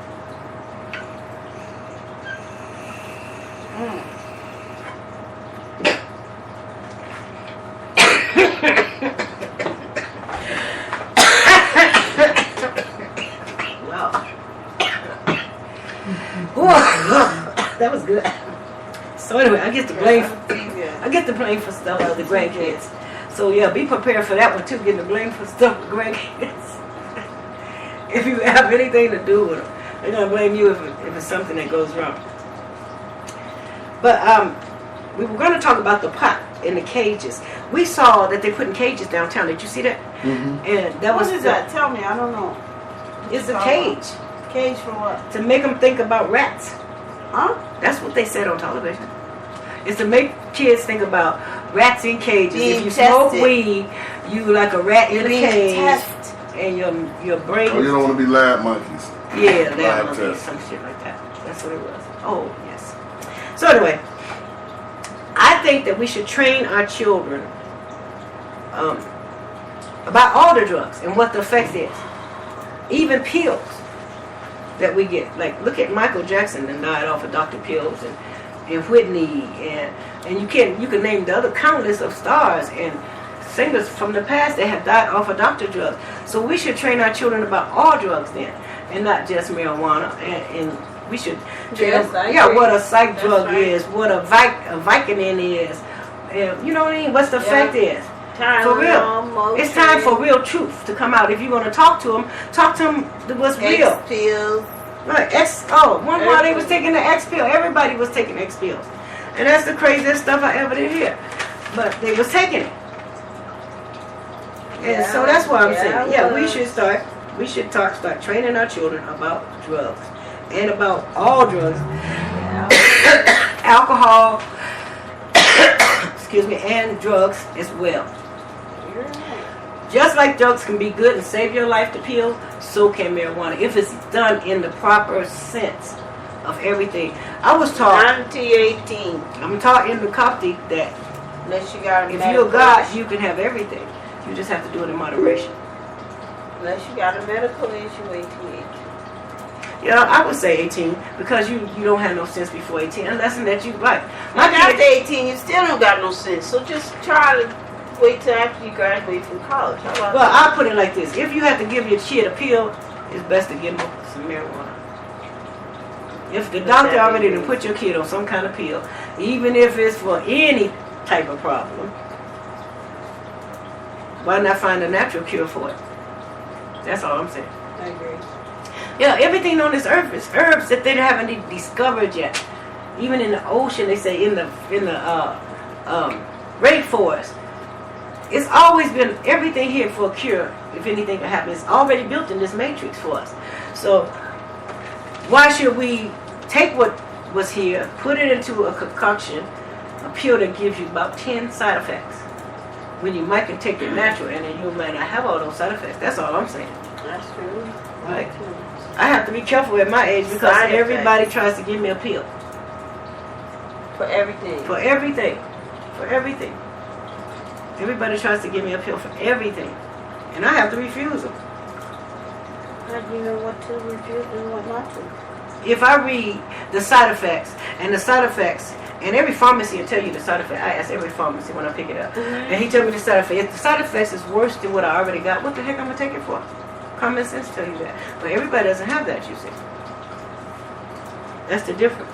That was good. So anyway, I get the blame. I get the blame for stuff with the grandkids. So yeah, be prepared for that one too. Getting the blame for stuff with grandkids. If you have anything to do with them, they're gonna blame you if it's something that goes wrong. But we were gonna talk about the pot. in the cages. We saw that they put in cages downtown. Did you see that? Mm-hmm. And that What was is that? Tell me. I don't know. It's a cage Cage for what? to make them think about rats. Huh? That's what they said on television. It's to make kids think about rats in cages. Being if you smoke tested. weed, you like a rat in a Being cage, tested. and your brain. Oh, you don't want to be lab monkeys. Yeah, Lab that was test. some shit like that. That's what it was. Oh, yes. So anyway, I think that we should train our children about all the drugs and what the effect is. Even pills that we get. Like, look at Michael Jackson and died off of Dr. Pills, and Whitney, and you can name the other countless of stars and singers from the past that have died off of doctor drugs. So we should train our children about all drugs then, and not just marijuana. And we should train Yes, them, I yeah, agree. what a psych That's drug right. is, what a Vicodin is, and you know what I mean? What's the effect is. For real. It's time for real truth to come out. If you're going to talk to them what's real. X pills. Right, one while they was taking the X pill. Everybody was taking X pills. And that's the craziest stuff I ever did hear. But they was taking it. And so that's why I'm saying, yeah, we should start training our children about drugs. And about all drugs. Alcohol, excuse me, and drugs as well. Just like drugs can be good and save your life to pill, so can marijuana, if it's done in the proper sense of everything. I was taught, 18. I'm taught in the Coptic that Unless you got a if medical you're God, issue. you can have everything. You just have to do it in moderation. Unless you got a medical issue, 18. Yeah, I would say 18 because you don't have no sense before 18 unless that you like. My After kids, 18, you still don't got no sense. So just try to wait till after you graduate from college. How about well, that? I'll put it like this. If you have to give your kid a pill, it's best to give them some marijuana. If the doctor already done put your kid on some kind of pill, even if it's for any type of problem, why not find a natural cure for it? That's all I'm saying. I agree. Yeah, everything on this earth is herbs that they haven't even discovered yet. Even in the ocean, they say in the rainforest. It's always been everything here for a cure. If anything can happen, it's already built in this matrix for us. So why should we take what was here, put it into a concoction, a pill that gives you about 10 side effects, when you might can take it natural and then you might not have all those side effects? That's all I'm saying. That's true. Right? I have to be careful at my age because Side everybody effects. tries to give me a pill. For everything. For everything. For everything. Everybody tries to give me a pill for everything. And I have to refuse them. How do you know what to refuse and what not to? If I read the side effects, and every pharmacy will tell you the side effects. I ask every pharmacy when I pick it up. And he tell me the side effects. If the side effects is worse than what I already got, what the heck I'm going to take it for? Common sense tell you that. But everybody doesn't have that, you see. That's the difference.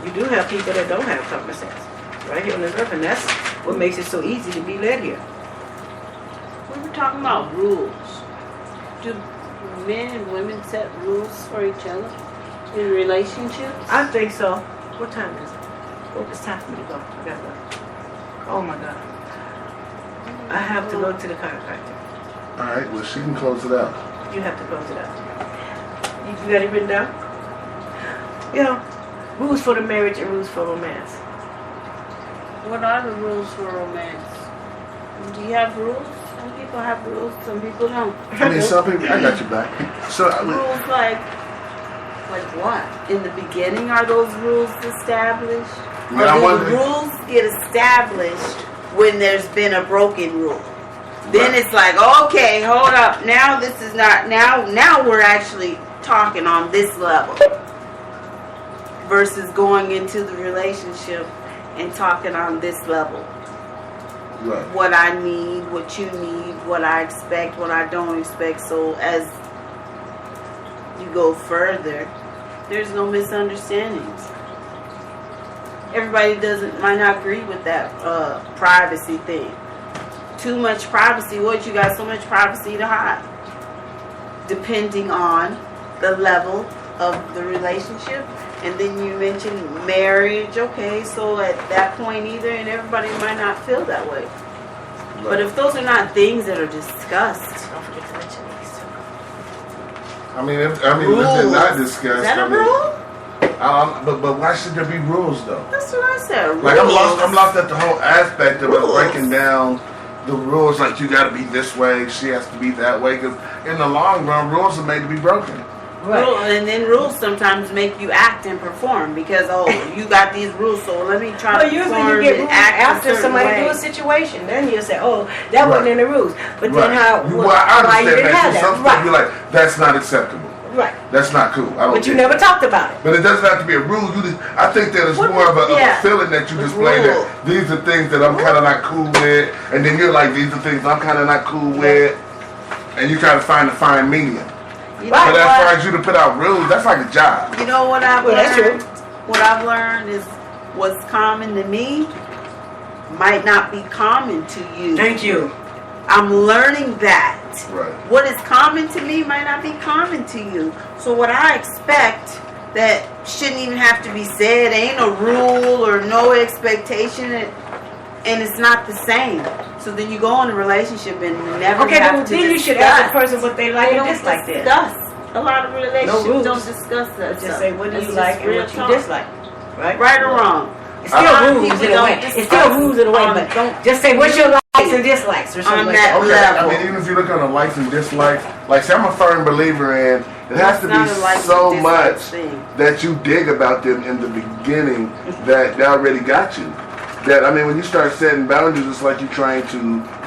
You do have people that don't have common sense right here on this earth, and that's what makes it so easy to be led here. We were talking about rules. Do men and women set rules for each other in relationships? I think so. What time is it? Oh, it's time for me to go. I gotta go. Oh my God. I have to go to the chiropractor. All right, well, she can close it out. You have to close it out. You got it written down? You know, rules for the marriage and rules for romance. What are the rules for romance? Do you have rules? Some people have rules, some people don't. I mean, some people, I got your back. So, Rules like what? In the beginning, are those rules established? Yeah, Or I do wonder- the rules get established when there's been a broken rule? Then Right. it's like, okay, hold up. Now this is not, now we're actually talking on this level. Versus going into the relationship and talking on this level. right. What I need, what you need, what I expect, what I don't expect. So as you go further, there's no misunderstandings. Everybody might not agree with that privacy thing. Too much privacy. What, you got so much privacy to hide? Depending on the level of the relationship And then you mentioned marriage. Okay, so at that point either, and everybody might not feel that way. But if those are not things that are discussed, Don't forget to mention these. I mean, if they're not discussed. Is that a rule? But why should there be rules though? That's what I said. Rules. Like I'm lost at the whole aspect of Rules. breaking down the rules. Like you got to be this way, she has to be that way. Because in the long run, rules are made to be broken. Right. And then rules sometimes make you act and perform because you got these rules, so let me try to usually perform you get and rules act after a certain somebody way. do a situation. Then you'll say, "Oh, that wasn't in the rules." But then I why you understand didn't have that. that? Some stuff you're like, that's not acceptable. Right. That's not cool. I don't But you get never that. talked about it. But it doesn't have to be a rule. I think that it's more of a feeling that you display that these are things that I'm kind of not cool with, and then you're like, these are things I'm kind of not cool with, and you try to find the fine medium. You know But as far as you to put out rules, that's like a job. You know what I've Well, that's learned? true. What I've learned is what's common to me might not be common to you. Thank you. I'm learning that. Right. What is common to me might not be common to you. So what I expect that shouldn't even have to be said, ain't a rule or no expectation, and it's not the same. So then you go in a relationship and never Okay, have but to then you should ask the person what they like and dislike. There. discuss. A lot of relationships rules. don't discuss that. Just stuff. say what do It's you just like and real what you talk. dislike. Right? Right or wrong. It's still rules in a way. It's still rules in a way, but don't just say what's your likes and dislikes or something like that. that Okay, level. I mean, even if you look on the likes and dislikes, like, say I'm a firm believer in, it has to It's not be a like so and dislike much thing. that you dig about them in the beginning that they already got you. That, I mean, when you start setting boundaries, it's like you're trying to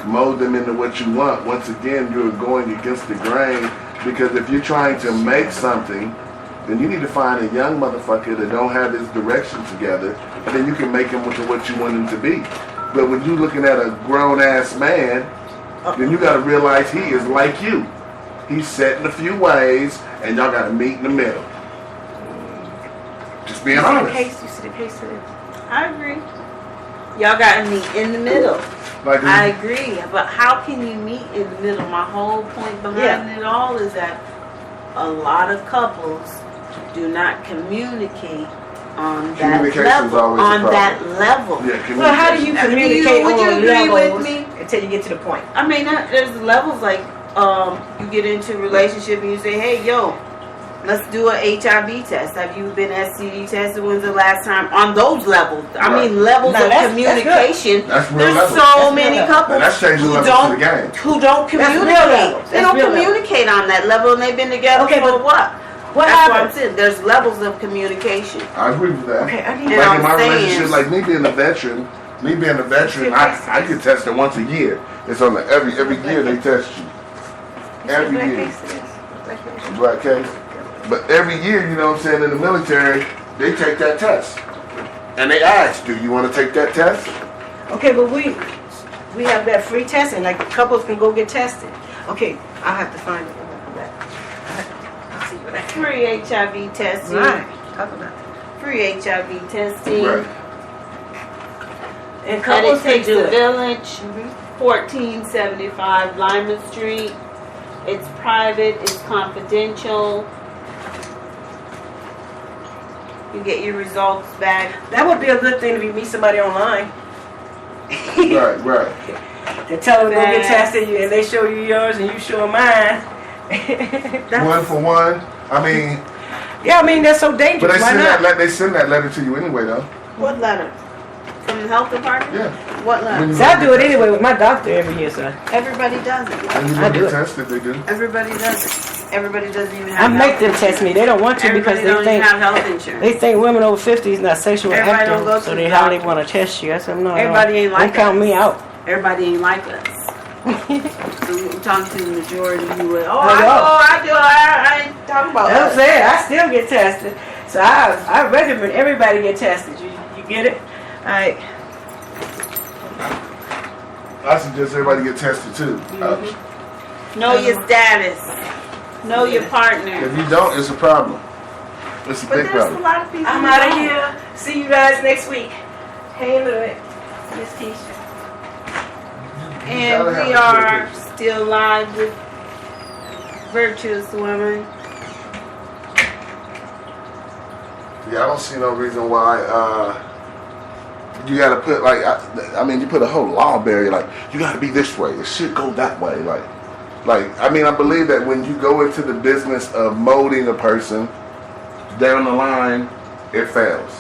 mold them into what you want. Once again, you're going against the grain, because if you're trying to make something, then you need to find a young motherfucker that don't have his direction together, and then you can make him into what you want him to be. But when you're looking at a grown-ass man, then you got to realize he is like you. He's set in a few ways, and y'all got to meet in the middle. Just being honest. You see the case of it. I agree. Y'all got to meet in the middle. Like, I agree. But how can you meet in the middle? My whole point behind it all is that a lot of couples do not communicate on that level. Yeah, well, how do you communicate would you on agree levels with me? until you get to the point? I mean, there's levels like you get into a relationship and you say, hey, yo, let's do an HIV test. Have you been STD tested? When's the last time? On those levels. I mean, levels of communication. That's real There's levels. so many couples That's changing levels to the game. who don't communicate. levels. They That's don't real communicate on that level, and they've been together for what? What That's what I'm happens? saying. There's levels of communication. I agree with that. Okay, I need And Like I'm in my saying- relationship, like me being a veteran, I get tested once a year. It's on every year they test you. Every year. Black case. But every year, you know what I'm saying, in the military, they take that test. And they ask, do you want to take that test? Okay, but we have that free testing. Like couples can go get tested. Okay, I'll have to find it when I come back. I'll see what I can. Free HIV testing. Right. Talk about that. Free HIV testing. Right. And And couples it takes can do a it. village. 1475 Lyman Street. It's private. It's confidential. You get your results back. That would be a good thing if you meet somebody online. Right. They tell them to go get Facts. tested, and they show you yours, and you show them mine. One for one. I mean, Yeah, I mean that's so dangerous. but they Why send not? they send that letter to you anyway, though. What letter? From the health department? Yeah. What letter? So I do it anyway with my doctor every year, son. Everybody does it. And you I want do to it. test if they do. Everybody does it. Everybody doesn't even I have make them health test me. insurance. They don't want to because Everybody they don't even think have health insurance. they think women over 50 is not sexually Everybody don't go active, to so the they hardly doctor. want to test you. I said no. Everybody ain't like don't count us. me out. Everybody ain't like us. So we're talking to the majority of you. Oh, I I do. I ain't talking about That's what I'm us. saying. I still get tested, so I recommend everybody get tested. You get it? All right. I suggest everybody get tested too. Know your status. Know your partner. If you don't, it's a problem. It's a But big there's a problem. lot of people. I'm who out of don't. here. See you guys next week. Hey, Louie. Miss Keisha. And we are still live with Virtuous Women. Yeah, I don't see no reason why you gotta put like I mean you put a whole law barrier like you gotta be this way. It should go that way. Like I mean I believe that when you go into the business of molding a person, down the line it fails.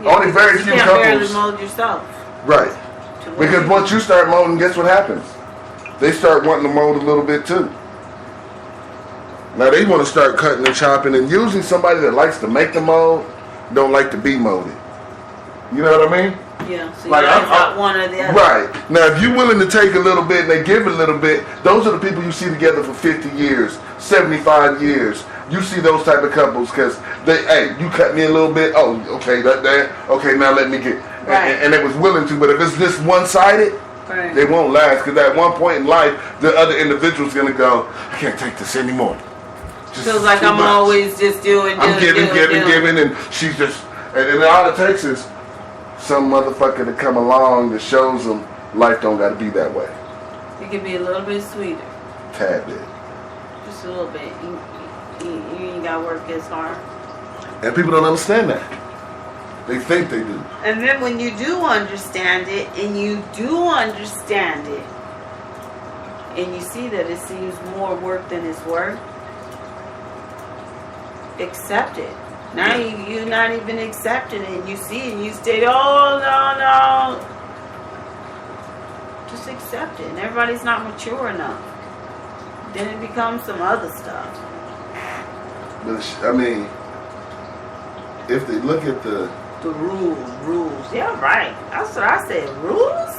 Yeah, Only very few you can't couples. barely mold yourself. Right. Because once you start molding, guess what happens? They start wanting to mold a little bit too. Now they want to start cutting and chopping, and usually somebody that likes to make the mold don't like to be molded. You know what I mean? Yeah, so Like, you're not one or the other. Right. Now if you're willing to take a little bit and they give a little bit, those are the people you see together for 50 years, 75 years. You see those type of couples because hey, you cut me a little bit, oh, okay, okay, now let me get, Right. and they was willing to, but if it's just one-sided, Right. they won't last because at one point in life, the other individual's going to go, I can't take this anymore. Just Feels like too I'm much. always just doing, I'm giving, and she's just, and all it takes is some motherfucker to come along that shows them life don't got to be that way. It can be a little bit sweeter. Tad bit. Just a little bit. You ain't got to work as hard. And people don't understand that. They think they do. And then when you do understand it, and you see that it seems more work than it's worth, accept it. Now you're not even accepting it, and you see it, and you state, oh, no. Just accept it. And everybody's not mature enough. Then it becomes some other stuff. But I mean, if they look at the rules. Yeah, right. That's what I said. Rules?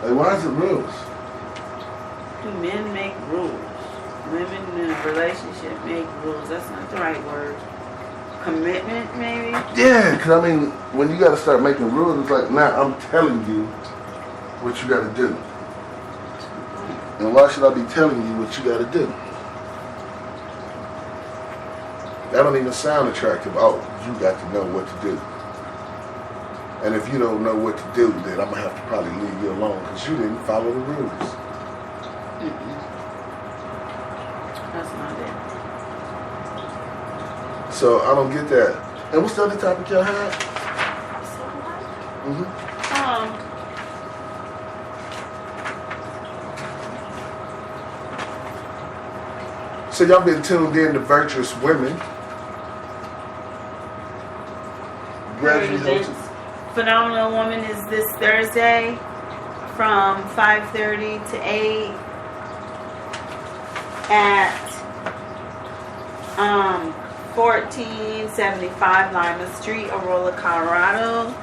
like, why is it rules? Do men make rules? Women in a relationship make rules. That's not the right word. Commitment, maybe? Yeah, because I mean, when you got to start making rules, it's like, now I'm telling you what you got to do. And why should I be telling you what you got to do? That don't even sound attractive. Oh, you got to know what to do. And if you don't know what to do, then I'm going to have to probably leave you alone because you didn't follow the rules. That's not it. So I don't get that. And what's the other topic y'all had? So y'all been tuned in to Virtuous Women. Phenomenal Woman is this Thursday from 5:30 to 8 at 1475 Lima Street, Aurora, Colorado.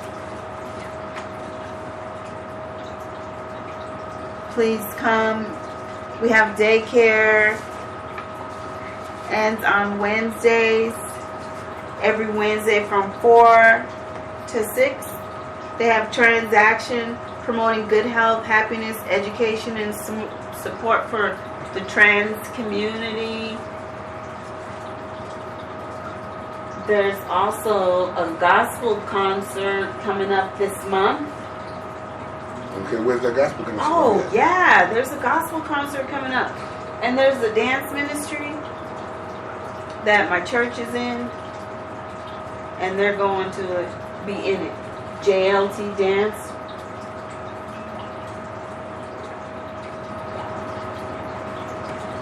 Please come. We have daycare, ends on Wednesdays, every Wednesday from 4 to 6. They have transaction promoting good health, happiness, education, and support for the trans community. There's also a gospel concert coming up this month. Okay, where's that gospel concert? Oh, yeah, there's a gospel concert coming up. And there's a dance ministry that my church is in, and they're going to be in it. JLT Dance.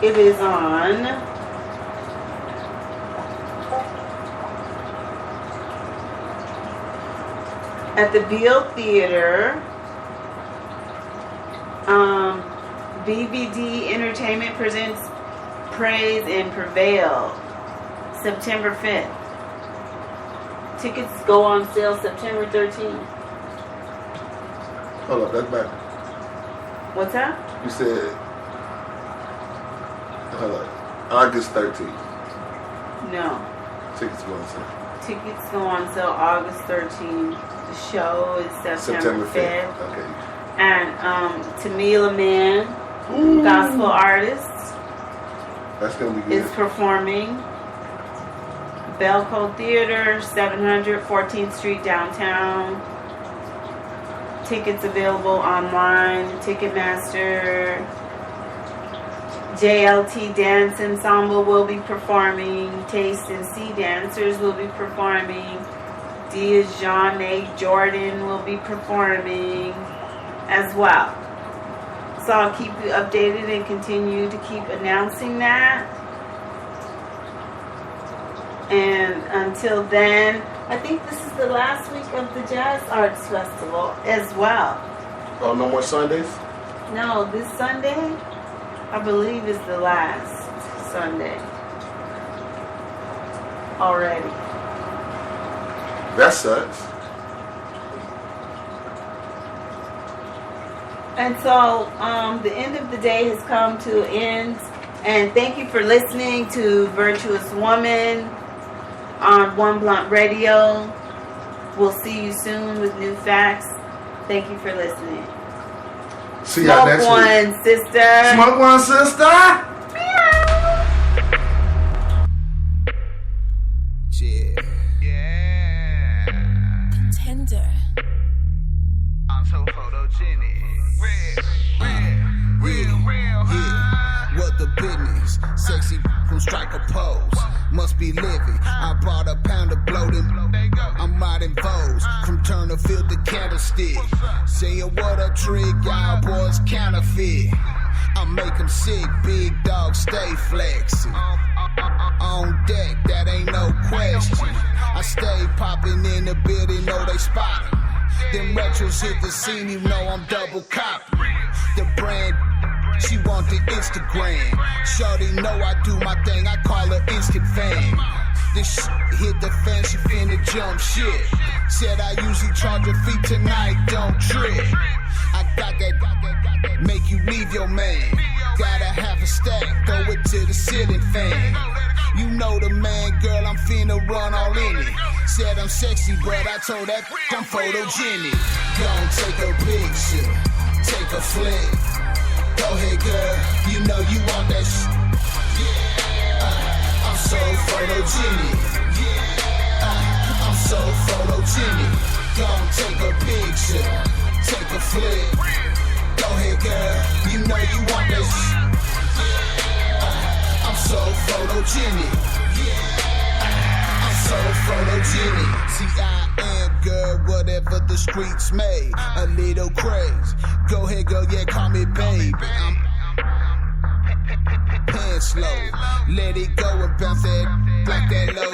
It is on at the Beale Theater. BVD Entertainment presents Praise and Prevail, September 5th. Tickets go on sale September 13th. Hold up, that's back. What's that? You said, hold up, August 13th. No. Tickets go on sale. Tickets go on sale August 13th. The show is September 5th. Okay. And Tamila Mann, gospel artist, That's going to be is good. performing. Belco Theater, 700 14th Street, downtown. Tickets available online, Ticketmaster, JLT Dance Ensemble will be performing. Taste and See Dancers will be performing. Dijon Jordan will be performing as well. So I'll keep you updated and continue to keep announcing that. And until then, I think this is the last week of the Jazz Arts Festival as well. Oh, no more Sundays? No, this Sunday, I believe, is the last Sunday already. That sucks. And so the end of the day has come to an end. And thank you for listening to Virtuous Woman on One Blunt Radio. We'll see you soon with new facts. Thank you for listening. See y'all next week. Smoke one, sister. Smoke one, sister. Yeah. Contender. I'm so photogenic. Real, Yeah, what the business? Sexy from strike a pose. Must be living. I bought a pound of bloating. I'm riding foes from Turnerfield to Candlestick. Say what a trick, y'all boys counterfeit. I make them sick, big dog stay flexing. On deck, that ain't no question. I stay popping in the building, know they spot 'em. Them retros hit the scene, you know I'm double copy. The brand, she want the Instagram. Shorty know I do my thing, I call her instant fame. This shit hit the fan, she finna jump shit. Said I usually charge her feet tonight, don't trip. I got that, make you leave your man. Gotta have a stack, throw it to the ceiling fan. You know the man, girl, I'm finna run all in it. Said I'm sexy, but I told that I'm photogenic. Gon' take a picture, take a flick. Go ahead, girl, you know you want that shit. I'm so photogenic. I'm so photogenic. Gon' take a picture, take a flick. Go ahead, girl, you know you want that shit. I'm so photogenic. I'm so photogenic. See, I am, girl, whatever the streets made. A little crazy. Go ahead, girl, yeah, call me baby. I'm pants low. Let it go and bounce that like that low.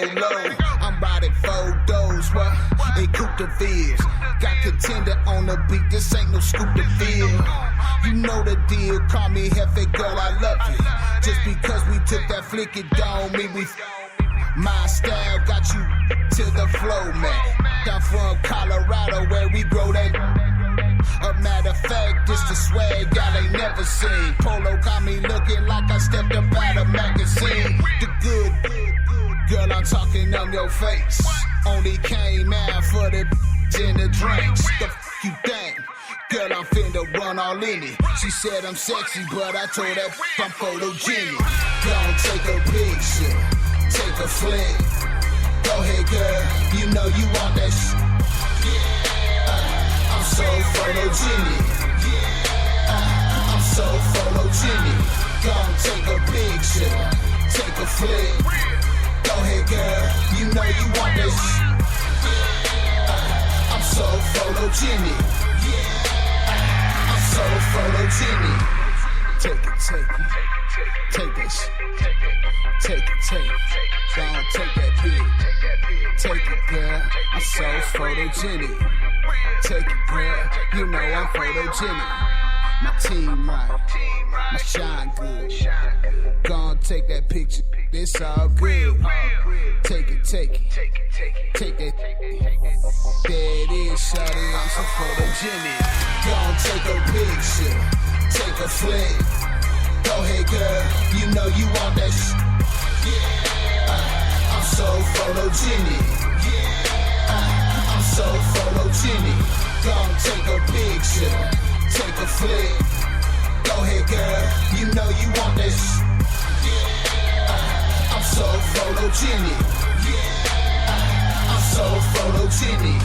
I'm riding photos, what? In Coupe de Villes. Got Contender on the beat, this ain't no scoop to feel. You know the deal, call me Hefe, girl, I love you. Just because we took that flick, it don't mean we my style got you to the flow, man. I'm from Colorado where we grow that. A matter of fact, this the swag y'all ain't never seen. Polo got me looking like I stepped up out of magazine. The good, girl, I'm talking on your face. Only came out for the in the drinks. The you think? Girl, I'm finna run all in it. She said I'm sexy, but I told her I'm photogenic. Gon' take a picture, take a flick. Go ahead, girl, you know you want that shit. I'm so photogenic. I'm so photogenic. Gon' take a picture, take a flick. Go ahead, girl, you know you want that shit. I'm so photogenic. I'm so photogenic. Take it. Take that shit. Take it. Don't take that big. Take it, girl. I'm so photogenic. Take it, girl. You know I'm photogenic. My team right. My shine good. Gonna take that picture. It's all good. Take it. Take that. There it is, shawty. I'm so photogenic. Gonna take a picture. Take a flick. Go ahead, girl. You know you want that shit. I'm so photogenic. I'm so photogenic. Gonna take a picture. Take a flick. Go ahead, girl. You know you want that shit. I'm so photogenic. I'm so photogenic.